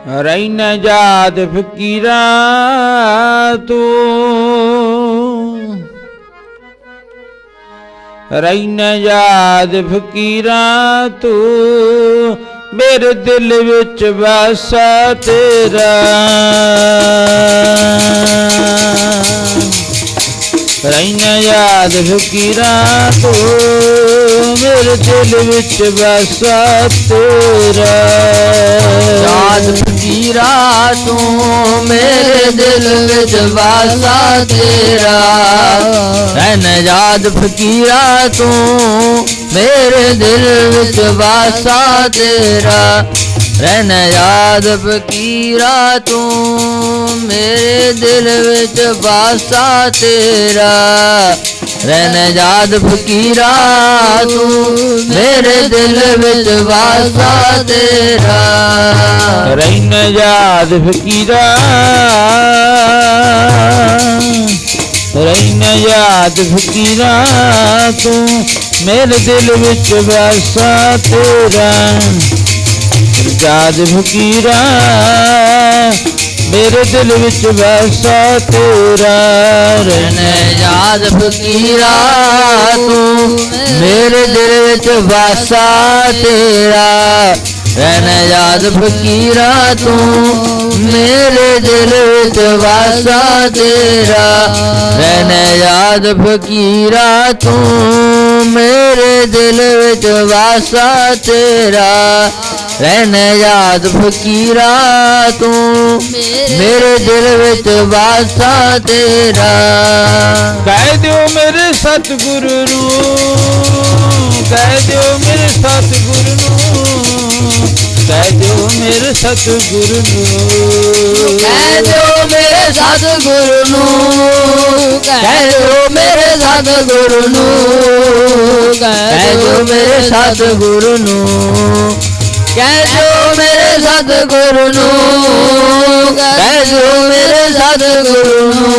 ਰਹਿਨ ਜਾਦ ਫਕੀਰਾ ਤੂੰ, ਰਹਿਨ ਜਾਦ ਫਕੀਰਾ ਤੂੰ, ਮੇਰੇ ਦਿਲ ਵਿੱਚ ਵਾਸਾ ਤੇਰਾ। ਰਹਿਨ ਯਾਦ ਫਕੀਰਾ ਤੂੰ, ਮੇਰੇ ਦਿਲ ਵਿੱਚ ਵਾਸਾ ਤੇਰਾ। ਯਾਦ ਫਕੀਰਾ ਤੂੰ, ਮੇਰੇ ਦਿਲ ਵਿੱਚ ਵਾਸਾ ਤੇਰਾ। ਰਹਿਨ ਯਾਦ ਫਕੀਰਾ ਤੂੰ, ਮੇਰੇ ਦਿਲ ਵਿੱਚ ਵਾਸਾ ਤੇਰਾ। ਰਹਿਨ ਯਾਦ ਫਕੀਰਾ ਤੂੰ, ਮੇਰੇ ਦਿਲ ਵਿੱਚ ਵਾਸਾ ਤੇਰਾ। ਰਹਿਨ ਯਾਦ ਫਕੀਰਾ ਤੂੰ, ਮੇਰੇ ਦਿਲ ਵਿੱਚ ਵਾਸਾ ਤੇਰਾ। ਰਹਿਨ ਯਾਦ ਫਕੀਰਾ, ਰਹਿਨ ਯਾਦ ਫਕੀਰਾ ਤੂੰ, ਮੇਰੇ ਦਿਲ ਵਿੱਚ ਵਾਸਾ ਤੇਰਾ। ਯਾਦ ਫਕੀਰਾ, ਮੇਰੇ ਦਿਲ ਵਿੱਚ ਵਾਸਾ ਤੇਰਾ। ਰਹਿਨ ਯਾਦ ਫਕੀਰਾ ਤੂੰ, ਮੇਰੇ ਦਿਲ ਵਿੱਚ ਵਾਸਾ ਤੇਰਾ। ਰਹਿਨ ਯਾਦ ਫਕੀਰਾ ਤੂੰ, ਮੇਰੇ ਦਿਲ ਵਿੱਚ ਵਾਸਾ ਤੇਰਾ। ਰਹਿਨ ਯਾਦ ਫਕੀਰਾ ਤੂੰ, ਮੇਰੇ ਦਿਲ ਵਿੱਚ ਵਾਸਾ ਤੇਰਾ। ਰਹਿਨ ਯਾਦ ਫਕੀਰਾ ਤੂੰ, ਮੇਰੇ ਦਿਲ ਵਿੱਚ ਵਾਸਾ ਤੇਰਾ। ਕਹਿ ਦਿਓ ਮੇਰੇ ਸਤਿਗੁਰੂ ਨੂੰ, ਕਹਿ ਦਿਓ ਮੇਰੇ ਸਤਿਗੁਰੂ ਨੂੰ, ਕਹਿ ਦਿਓ ਮੇਰੇ ਸਤਿਗੁਰੂ ਨੂੰ। ਕਹਿ ਦਿਓ ਮੇਰੇ ਸਤਿਗੁਰੂ ਨੂੰ, ਕਹਿ ਦਿਓ ਮੇਰੇ ਸਤਿਗੁਰੂ ਨੂੰ, ਕਹਿ ਦਿਓ ਮੇਰੇ ਸਤਿਗੁਰੂ ਨੂੰ। ਕਹਿ ਦਿਓ ਮੇਰੇ ਸਤਿਗੁਰੂ ਨੂੰ, ਕਹਿ ਦਿਓ ਮੇਰੇ ਸਤਿਗੁਰੂ ਨੂੰ,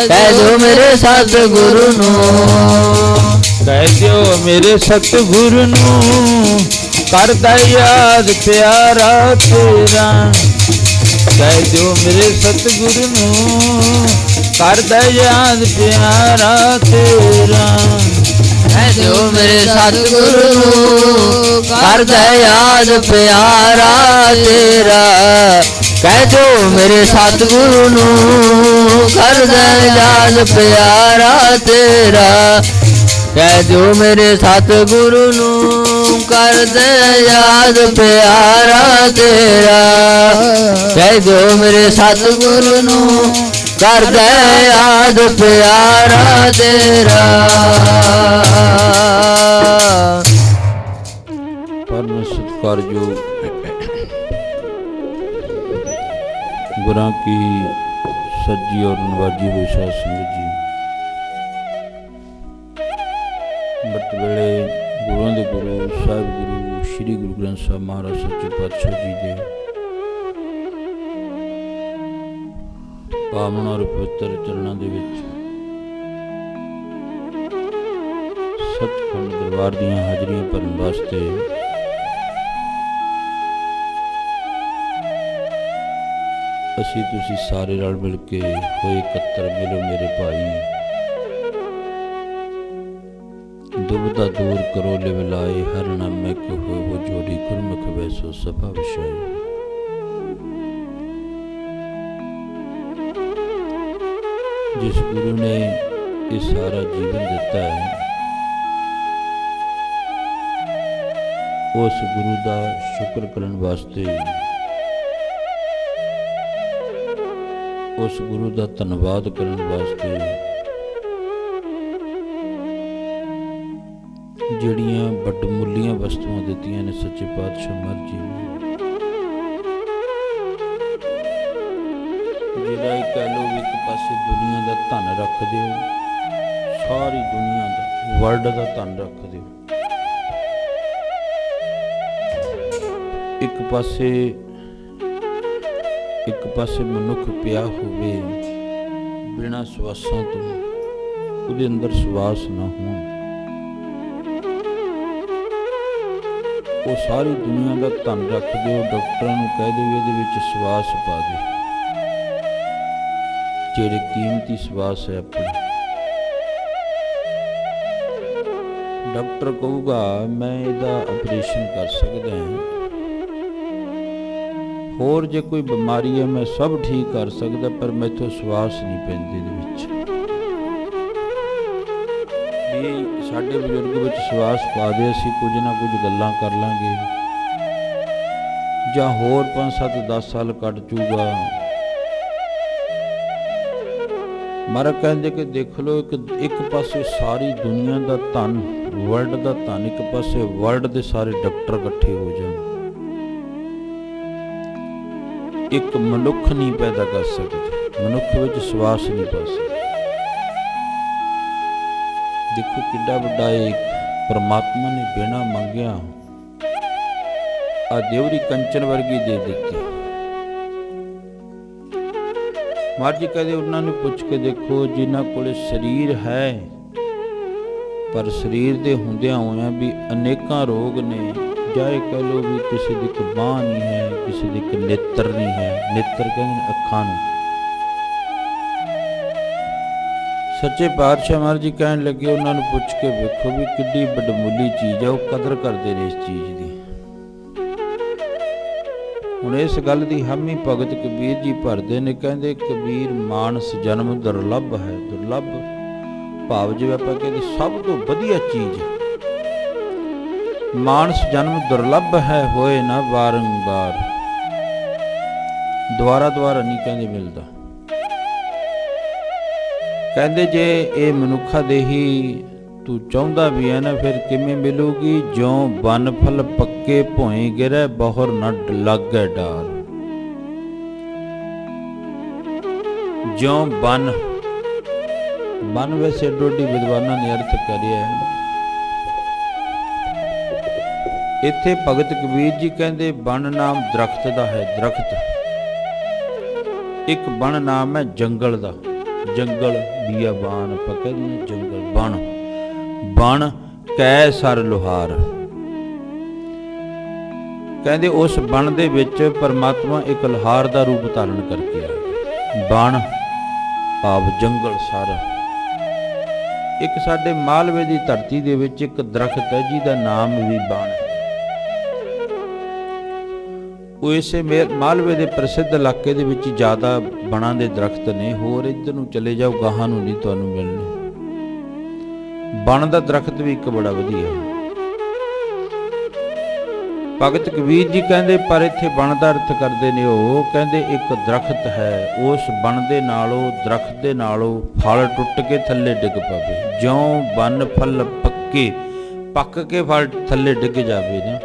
ਕਹਿ ਦਿਓ ਮੇਰੇ ਸਤਿਗੁਰੂ ਨੂੰ। ਕਹਿ ਦਿਓ ਮੇਰੇ ਸਤਿਗੁਰੂ ਨੂੰ, ਕਰਦਾ ਯਾਦ ਪਿਆਰਾ ਤੇਰਾ। ਕਹਿ ਦਿਓ ਮੇਰੇ ਸਤਿਗੁਰੂ ਨੂੰ, ਕਰਦਾ ਯਾਦ ਪਿਆਰਾ ਤੇਰਾ। ਕਹਿ ਦਿਓ ਮੇਰੇ ਸਤਿਗੁਰੂ ਨੂੰ, ਕਰਦਾ ਯਾਦ ਪਿਆਰਾ ਤੇਰਾ। ਕਹਿ ਦਿਓ ਮੇਰੇ ਸਤਿਗੁਰੂ ਨੂੰ, ਕਰਦਾ ਯਾਦ ਪਿਆਰਾ ਤੇਰਾ। ਕਹਿ ਦਿਓ ਮੇਰੇ ਸਤਿਗੁਰੂ ਨੂੰ, ਕਰਦਾ ਯਾਦ ਪਿਆਰਾ ਤੇਰਾ। ਕਹਿ ਦਿਓ ਮੇਰੇ ਸਤਿਗੁਰੂ ਨੂੰ, ਕਰਦਾ ਯਾਦ ਪਿਆਰਾ ਤੇਰਾ। ਪਰਮ ਸਤਿਕਾਰਯੋਗ ਗੁਰਾਂ ਕੀ ਸੱਜੀ ਔਰ ਨਵਾਜੀ ਹੋਈ ਸਾਧ ਸੰਗਤ ਜੀ, ਅੰਮ੍ਰਿਤ ਵੇਲੇ ਗੁਰੂਆਂ ਦੇ ਗੁਰੂ ਸਾਹਿਬ ਗੁਰੂ ਸ਼੍ਰੀ ਗੁਰੂ ਗ੍ਰੰਥ ਸਾਹਿਬ ਮਹਾਰਾਜ ਸੱਚੇ ਪਾਤਸ਼ਾਹ ਜੀ ਦੇ ਪਾਵਨ ਔਰ ਪਵਿੱਤਰ ਚਰਨਾਂ ਦੇ ਵਿੱਚ ਸਤਿਖੰਡ ਦਰਬਾਰ ਦੀਆਂ ਹਾਜ਼ਰੀਆਂ ਭਰਨ ਵਾਸਤੇ ਅਸੀਂ ਤੁਸੀਂ ਸਾਰੇ ਰਲ ਮਿਲ ਕੇ ਹੋਏ ਇਕੱਤਰ। ਮਿਲੋ ਮੇਰੇ ਭਾਈ, ਦੁਬਿਧਾ ਦੂਰ ਕਰੋ ਲਿਵ ਲਾਏ, ਹਰ ਨਾਮੇ ਕੋ ਹੋ ਜੋੜੀ, ਗੁਰਮੁਖ ਵੈਸੋ ਸਫਾ ਵਿਸ਼ਾਈ। ਜਿਸ ਗੁਰੂ ਨੇ ਇਹ ਸਾਰਾ ਜੀਵਨ ਦਿੱਤਾ ਹੈ, ਉਸ ਗੁਰੂ ਦਾ ਸ਼ੁਕਰ ਕਰਨ ਵਾਸਤੇ, ਉਸ ਗੁਰੂ ਦਾ ਧੰਨਵਾਦ ਕਰਨ ਵਾਸਤੇ ਜਿਹੜੀਆਂ ਵੱਡਮੁੱਲੀਆਂ ਵਸਤੂਆਂ ਦਿੱਤੀਆਂ ਨੇ ਸੱਚੇ ਪਾਤਸ਼ਾਹ ਮਹਾਰਾਜ ਜੀ ਨੇ। ਜਿਹੜਾ ਇਹ ਕਹਿ ਲਓ ਵੀ ਇੱਕ ਪਾਸੇ ਦੁਨੀਆ ਦਾ ਧਨ ਰੱਖ ਦਿਓ, ਸਾਰੀ ਦੁਨੀਆ ਦਾ ਵਰਲਡ ਦਾ ਧਨ ਰੱਖ ਦਿਓ, ਇੱਕ ਪਾਸੇ ਮਨੁੱਖ ਪਿਆ ਹੋਵੇ ਬਿਨਾਂ ਸਵਾਸਾਂ ਤੋਂ, ਉਹਦੇ ਅੰਦਰ ਸਵਾਸ ਨਾ ਹੋਣ, ਉਹ ਸਾਰੀ ਦੁਨੀਆ ਦਾ ਧਨ ਰੱਖ ਦਿਓ। ਡਾਕਟਰਾਂ ਨੂੰ ਕਹਿ ਦਿਓ ਇਹਦੇ ਵਿੱਚ ਸਵਾਸ ਪਾ ਦੇ, ਜਿਹੜੇ ਕੀਮਤੀ ਸਵਾਸ ਹੈ ਆਪਣੇ। ਡਾਕਟਰ ਕਹੂਗਾ ਮੈਂ ਇਹਦਾ ਆਪਰੇਸ਼ਨ ਕਰ ਸਕਦਾ ਹਾਂ, ਹੋਰ ਜੇ ਕੋਈ ਬਿਮਾਰੀ ਹੈ ਮੈਂ ਸਭ ਠੀਕ ਕਰ ਸਕਦਾ, ਪਰ ਮੈਥੋਂ ਸਵਾਸ ਨਹੀਂ ਪੈਂਦੇ ਇਹਦੇ ਵਿੱਚ। ਵੀ ਸਾਡੇ ਬਜ਼ੁਰਗ ਵਿੱਚ ਸਵਾਸ ਪਾ ਦੇ, ਅਸੀਂ ਕੁਝ ਨਾ ਕੁਝ ਗੱਲਾਂ ਕਰ ਲਾਂਗੇ, ਜਾਂ ਹੋਰ 5 7 10 ਸਾਲ ਕੱਟ ਜੂਗਾ। ਮਹਾਰਾਜ ਕਹਿੰਦੇ ਕਿ ਦੇਖ ਲਓ, ਇੱਕ ਪਾਸੇ ਸਾਰੀ ਦੁਨੀਆ ਦਾ ਧਨ, ਵਰਲਡ ਦਾ ਧਨ, ਇੱਕ ਪਾਸੇ ਵਰਲਡ ਦੇ ਸਾਰੇ ਡਾਕਟਰ ਇਕੱਠੇ ਹੋ ਜਾਣ, ਇੱਕ ਮਨੁੱਖ ਨਹੀਂ ਪੈਦਾ ਕਰ ਸਕਦੇ, ਮਨੁੱਖ ਵਿੱਚ ਸਵਾਸ ਨਹੀਂ ਪਾ ਸਕਦੇ। ਦੇਖੋ ਕਿੱਡਾ ਵੱਡਾ ਇੱਕ ਪਰਮਾਤਮਾ ਨੇ ਬਿਨਾਂ ਮੰਗਿਆ ਆ ਦੇਵਰੀ ਕੰਚਨ ਵਰਗੀ ਦੇ ਦਿੱਤੀ। ਮਹਾਰਾਜ ਜੀ ਕਹਿੰਦੇ ਉਹਨਾਂ ਨੂੰ ਪੁੱਛ ਕੇ ਦੇਖੋ ਜਿਨ੍ਹਾਂ ਕੋਲੇ ਸਰੀਰ ਹੈ, ਪਰ ਸਰੀਰ ਦੇ ਹੁੰਦਿਆਂ ਹੋਇਆਂ ਵੀ ਅਨੇਕਾਂ ਰੋਗ ਨੇ, ਜਾਂ ਇਹ ਕਹਿ ਲਓ ਵੀ ਕਿਸੇ ਦੀ ਇੱਕ ਬਾਂਹ ਨਹੀਂ ਹੈ, ਕਿਸੇ ਦੀ ਇੱਕ ਨੇਤਰ ਨਹੀਂ ਹੈ। ਨੇਤਰ ਕਹਿੰਦੇ ਨੇ ਅੱਖਾਂ ਨੂੰ। ਸੱਚੇ ਪਾਤਸ਼ਾਹ ਮਹਾਰਾਜ ਜੀ ਕਹਿਣ ਲੱਗੇ ਉਹਨਾਂ ਨੂੰ ਪੁੱਛ ਕੇ ਵੇਖੋ ਵੀ ਕਿੱਡੀ ਵੱਡਮੁੱਲੀ ਚੀਜ਼ ਹੈ, ਉਹ ਕਦਰ ਕਰਦੇ ਨੇ ਇਸ ਚੀਜ਼ ਦੀ। ਹੁਣ ਇਸ ਗੱਲ ਦੀ ਹਾਮੀ ਭਗਤ ਕਬੀਰ ਜੀ ਭਰਦੇ ਨੇ, ਕਹਿੰਦੇ ਕਬੀਰ ਮਾਨਸ ਜਨਮ ਦੁਰਲੱਭ ਹੈ। ਦੁਰਲੱਭ ਭਾਵ ਜਿਵੇਂ ਆਪਾਂ ਕਹਿੰਦੇ ਸਭ ਤੋਂ ਵਧੀਆ ਚੀਜ਼, ਮਾਨਸ ਜਨਮ ਦੁਰਲੱਭ ਹੈ, ਹੋਏ ਨਾ ਵਾਰੰਵਾਰ, ਦੁਆਰਾ ਦੁਆਰਾ ਨਹੀਂ ਕਹਿੰਦੇ ਮਿਲਦਾ। ਕਹਿੰਦੇ ਜੇ ਇਹ ਮਨੁੱਖਾ ਦੇਹੀ ਤੂੰ ਚਾਹੁੰਦਾ ਵੀ ਹੈ ਨਾ, ਫਿਰ ਕਿਵੇਂ ਮਿਲੂਗੀ? ਜਿਉਂ ਬਨ ਫਲ ਪੱਕੇ ਭੋਏ ਗਿਰੈ, ਬਹੁਰ ਨਾ ਲੱਗੈ ਡਾਰ। ਜਿਉਂ ਬਨ, ਬਨ ਵੈਸੇ ਡੋਡੀ ਵਿਦਵਾਨਾਂ ਨੇ ਅਰਥ ਕਰਿਆ ਹੈ। ਇੱਥੇ ਭਗਤ ਕਬੀਰ ਜੀ ਕਹਿੰਦੇ ਬਨ ਨਾਮ ਦਰਖਤ ਦਾ ਹੈ। ਦਰਖਤ ਇੱਕ ਬਨ ਨਾਮ ਹੈ ਜੰਗਲ ਦਾ। ਜੰਗਲ ਬੀਆਬਾਨ ਆਪਾਂ ਕਹਿੰਦੇ ਹਾਂ, ਜੰਗਲ ਬਨ। ਬਨ ਕੈ ਸਰ ਲੋਹਾਰ, ਕਹਿੰਦੇ ਉਸ ਬਨ ਦੇ ਵਿੱਚ ਪਰਮਾਤਮਾ ਇੱਕ ਲੋਹਾਰ ਦਾ ਰੂਪ ਧਾਰਨ ਕਰਕੇ ਆ ਗਿਆ। ਬਨ ਭਾਵ ਜੰਗਲ ਸਾਰਾ। ਇੱਕ ਸਾਡੇ ਮਾਲਵੇ ਦੀ ਧਰਤੀ ਦੇ ਵਿੱਚ ਇੱਕ ਦਰਖਤ ਹੈ ਜਿਹਦਾ ਨਾਮ ਵੀ ਬਨ ਹੈ। ਉਹ ਇਸੇ ਮਾਲਵੇ ਦੇ ਪ੍ਰਸਿੱਧ ਇਲਾਕੇ ਦੇ ਵਿੱਚ ਜ਼ਿਆਦਾ ਬਨਾਂ ਦੇ ਦਰਖਤ ਨੇ, ਹੋਰ ਇੱਧਰ ਨੂੰ ਚਲੇ ਜਾਓ ਗਾਹਾਂ ਨੂੰ ਨਹੀਂ ਤੁਹਾਨੂੰ ਮਿਲਣੇ। ਬਨ ਦਾ ਦਰਖਤ ਵੀ ਇੱਕ ਬੜਾ ਵਧੀਆ ਹੈ। ਭਗਤ ਕਬੀਰ ਜੀ ਕਹਿੰਦੇ ਪਰ ਇੱਥੇ ਬਨ ਦਾ ਅਰਥ ਕਰਦੇ ਨੇ, ਉਹ ਕਹਿੰਦੇ ਇੱਕ ਦਰਖਤ ਹੈ, ਉਸ ਬਨ ਦੇ ਨਾਲੋਂ ਦਰਖਤ ਦੇ ਨਾਲੋਂ ਫਲ ਟੁੱਟ ਕੇ ਥੱਲੇ ਡਿੱਗ ਪਵੇ। ਜਿਉਂ ਬਨ ਫਲ ਪੱਕੇ, ਪੱਕ ਕੇ ਫਲ ਥੱਲੇ ਡਿੱਗ ਜਾਵੇ ਨਾ।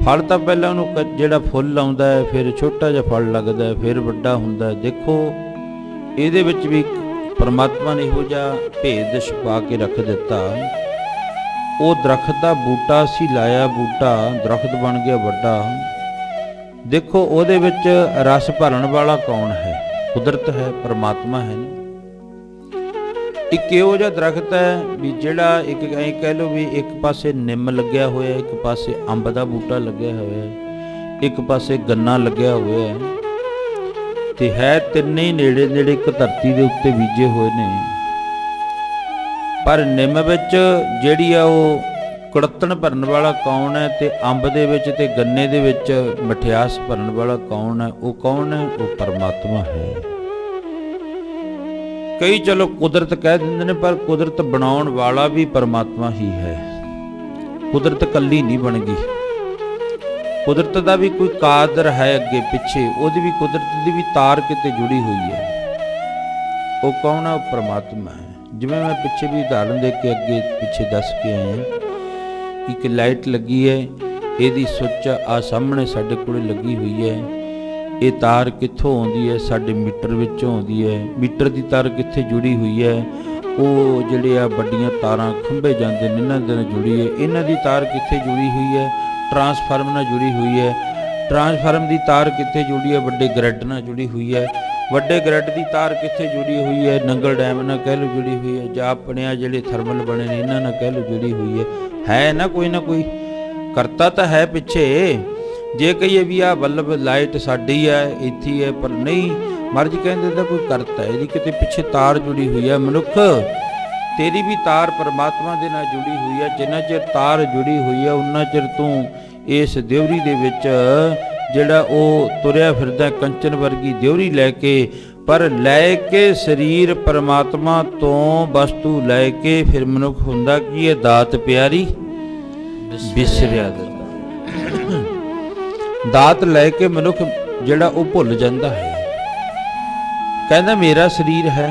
ਫਲ ਤਾਂ ਪਹਿਲਾਂ ਉਹਨੂੰ ਜਿਹੜਾ ਫੁੱਲ ਆਉਂਦਾ ਹੈ, ਫਿਰ ਛੋਟਾ ਜਿਹਾ ਫਲ ਲੱਗਦਾ ਹੈ, ਫਿਰ ਵੱਡਾ ਹੁੰਦਾ ਹੈ। ਦੇਖੋ ਇਹਦੇ ਵਿੱਚ ਵੀ ਪਰਮਾਤਮਾ ਨੇ ਇਹੋ ਜਿਹਾ ਭੇਦ ਛੁਪਾ ਕੇ ਰੱਖ ਦਿੱਤਾ। ਉਹ ਦਰਖਤ ਦਾ ਬੂਟਾ ਸੀ ਲਾਇਆ, ਬੂਟਾ ਦਰਖਤ ਬਣ ਗਿਆ ਵੱਡਾ। ਦੇਖੋ ਉਹਦੇ ਵਿੱਚ ਰਸ ਭਰਨ ਵਾਲਾ ਕੌਣ ਹੈ? ਕੁਦਰਤ ਹੈ, ਪਰਮਾਤਮਾ ਹੈ ਨਾ। ਇੱਕ ਇਹੋ ਜਿਹਾ ਦਰਖਤ ਹੈ ਵੀ ਜਿਹੜਾ ਇੱਕ ਐਂ ਕਹਿ ਲਓ ਵੀ ਇੱਕ ਪਾਸੇ ਨਿੰਮ ਲੱਗਿਆ ਹੋਇਆ, ਇੱਕ ਪਾਸੇ ਅੰਬ ਦਾ ਬੂਟਾ ਲੱਗਿਆ ਹੋਇਆ, ਇੱਕ ਪਾਸੇ ਗੰਨਾ ਲੱਗਿਆ ਹੋਇਆ ਹੈ, ਤੇ ਹੈ ਤਿੰਨੇ ਹੀ ਨੇੜੇ ਨੇੜੇ ਇੱਕ ਧਰਤੀ ਦੇ ਉੱਤੇ ਬੀਜੇ ਹੋਏ ਨੇ। ਪਰ ਨਿੰਮ ਵਿੱਚ ਜਿਹੜੀ ਆ ਉਹ ਕੁੜੱਤਣ ਭਰਨ ਵਾਲਾ ਕੌਣ ਹੈ, ਤੇ ਅੰਬ ਦੇ ਵਿੱਚ ਤੇ ਗੰਨੇ ਦੇ ਵਿੱਚ ਮਠਿਆਸ ਭਰਨ ਵਾਲਾ ਕੌਣ ਹੈ? ਉਹ ਕੌਣ ਹੈ? ਉਹ ਪਰਮਾਤਮਾ ਹੈ। ਕਈ ਚਲੋ ਕੁਦਰਤ ਕਹਿ ਦਿੰਦੇ ਨੇ, ਪਰ ਕੁਦਰਤ ਬਣਾਉਣ ਵਾਲਾ ਵੀ ਪਰਮਾਤਮਾ ਹੀ ਹੈ। ਕੁਦਰਤ ਇਕੱਲੀ ਨਹੀਂ ਬਣ ਗਈ, ਕੁਦਰਤ ਦਾ ਵੀ ਕੋਈ ਕਾਦਰ ਹੈ ਅੱਗੇ ਪਿੱਛੇ, ਉਹਦੀ ਵੀ ਕੁਦਰਤ ਦੀ ਵੀ ਤਾਰ ਕਿਤੇ ਜੁੜੀ ਹੋਈ ਹੈ। ਉਹ ਕੌਣ ਹੈ? ਉਹ ਪਰਮਾਤਮਾ ਹੈ। ਜਿਵੇਂ ਮੈਂ ਪਿੱਛੇ ਵੀ ਉਦਾਹਰਨ ਦੇ ਕੇ ਅੱਗੇ ਪਿੱਛੇ ਦੱਸ ਕੇ ਆਏ ਹਾਂ, ਇੱਕ ਲਾਈਟ ਲੱਗੀ ਹੈ, ਇਹਦੀ ਸੁੱਚ ਆ ਸਾਹਮਣੇ ਸਾਡੇ ਕੋਲ ਲੱਗੀ ਹੋਈ ਹੈ। ਇਹ ਤਾਰ ਕਿੱਥੋਂ ਆਉਂਦੀ ਹੈ? ਸਾਡੇ ਮੀਟਰ ਵਿੱਚੋਂ ਆਉਂਦੀ ਹੈ। ਮੀਟਰ ਦੀ ਤਾਰ ਕਿੱਥੇ ਜੁੜੀ ਹੋਈ ਹੈ? ਉਹ ਜਿਹੜੇ ਆ ਵੱਡੀਆਂ ਤਾਰਾਂ ਖੰਭੇ ਜਾਂਦੇ ਨੇ, ਇਹਨਾਂ ਦੇ ਨਾਲ ਜੁੜੀ ਹੈ। ਇਹਨਾਂ ਦੀ ਤਾਰ ਕਿੱਥੇ ਜੁੜੀ ਹੋਈ ਹੈ? ਟਰਾਂਸਫਾਰਮ ਨਾਲ ਜੁੜੀ ਹੋਈ ਹੈ। ਟਰਾਂਸਫਾਰਮ ਦੀ ਤਾਰ ਕਿੱਥੇ ਜੁੜੀ ਹੈ? ਵੱਡੇ ਗ੍ਰਿਡ ਨਾਲ ਜੁੜੀ ਹੋਈ ਹੈ। ਵੱਡੇ ਗ੍ਰਿਡ ਦੀ ਤਾਰ ਕਿੱਥੇ ਜੁੜੀ ਹੋਈ ਹੈ? ਨੰਗਲ ਡੈਮ ਨਾਲ ਕਹਿ ਲਓ ਜੁੜੀ ਹੋਈ ਹੈ, ਜਾਂ ਆਪਣੇ ਆ ਜਿਹੜੇ ਥਰਮਲ ਬਣੇ ਨੇ ਇਹਨਾਂ ਨਾਲ ਕਹਿ ਲਓ ਜੁੜੀ ਹੋਈ ਹੈ ਨਾ ਕੋਈ ਨਾ ਕੋਈ। ਕਰਤਾ ਤਾਂ ਹੈ ਪਿੱਛੇ। ਜੇ ਕਹੀਏ ਵੀ ਆ ਬੱਲਬ ਲਾਈਟ ਸਾਡੀ ਹੈ, ਇੱਥੇ ਹੈ, ਪਰ ਨਹੀਂ, ਮਹਾਰਾਜ ਕਹਿੰਦੇ ਤਾਂ ਕੋਈ ਕਰਤਾ ਹੈ, ਇਹਦੀ ਕਿਤੇ ਪਿੱਛੇ ਤਾਰ ਜੁੜੀ ਹੋਈ ਹੈ। ਮਨੁੱਖ, ਤੇਰੀ ਵੀ ਤਾਰ ਪਰਮਾਤਮਾ ਦੇ ਨਾਲ ਜੁੜੀ ਹੋਈ ਹੈ। ਜਿੰਨਾ ਚਿਰ ਤਾਰ ਜੁੜੀ ਹੋਈ ਹੈ ਉਨਾ ਚਿਰ ਤੂੰ ਇਸ ਦਿਉਰੀ ਦੇ ਵਿੱਚ ਜਿਹੜਾ ਉਹ ਤੁਰਿਆ ਫਿਰਦਾ ਕੰਚਨ ਵਰਗੀ ਦਿਉਰੀ ਲੈ ਕੇ, ਪਰ ਲੈ ਕੇ ਸਰੀਰ ਪਰਮਾਤਮਾ ਤੋਂ ਵਸਤੂ ਲੈ ਕੇ ਫਿਰ ਮਨੁੱਖ ਹੁੰਦਾ ਕੀ ਹੈ? ਦਾਤ ਪਿਆਰੀ ਵਿਸਰਿਆ ਦਿੱਤਾ। ਦਾਤ ਲੈ ਕੇ ਮਨੁੱਖ ਜਿਹੜਾ ਉਹ ਭੁੱਲ ਜਾਂਦਾ ਹੈ। ਕਹਿੰਦਾ ਮੇਰਾ ਸਰੀਰ ਹੈ,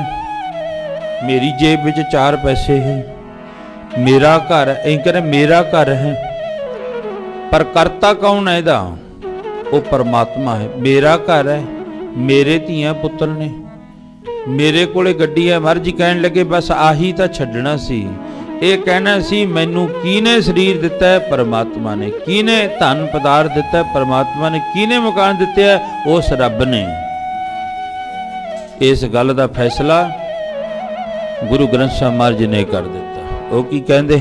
ਮੇਰੀ ਜੇਬ ਵਿੱਚ 4 ਪੈਸੇ ਹੈ, ਮੇਰਾ ਘਰ, ਇਹ ਕਹਿੰਦਾ ਮੇਰਾ ਘਰ ਹੈ, ਪਰ ਕਰਤਾ ਕੌਣ ਹੈ ਇਹਦਾ? ਉਹ ਪਰਮਾਤਮਾ ਹੈ। ਮੇਰਾ ਘਰ ਹੈ, ਮੇਰੇ ਧੀਆਂ ਪੁੱਤਰ ਨੇ, ਮੇਰੇ ਕੋਲੇ ਗੱਡੀ ਹੈ। ਮਹਾਰਾਜ ਜੀ ਕਹਿਣ ਲੱਗੇ ਬਸ ਆਹੀ ਤਾਂ ਛੱਡਣਾ ਸੀ। ਇਹ ਕਹਿਣਾ ਸੀ ਮੈਨੂੰ ਕਿਹਨੇ ਸਰੀਰ ਦਿੱਤਾ ਹੈ? ਪਰਮਾਤਮਾ ਨੇ। ਕਿਹਨੇ ਧਨ ਪਦਾਰਥ ਦਿੱਤਾ ਹੈ? ਪਰਮਾਤਮਾ ਨੇ। ਕਿਹਨੇ ਮਕਾਨ ਦਿੱਤੇ ਹੈ? ਉਸ ਰੱਬ ਨੇ। ਇਸ ਗੱਲ ਦਾ ਫੈਸਲਾ ਗੁਰੂ ਗ੍ਰੰਥ ਸਾਹਿਬ ਮਹਾਰਾਜ ਜੀ ਨੇ ਕਰ ਦਿੱਤਾ। ਉਹ ਕੀ ਕਹਿੰਦੇ?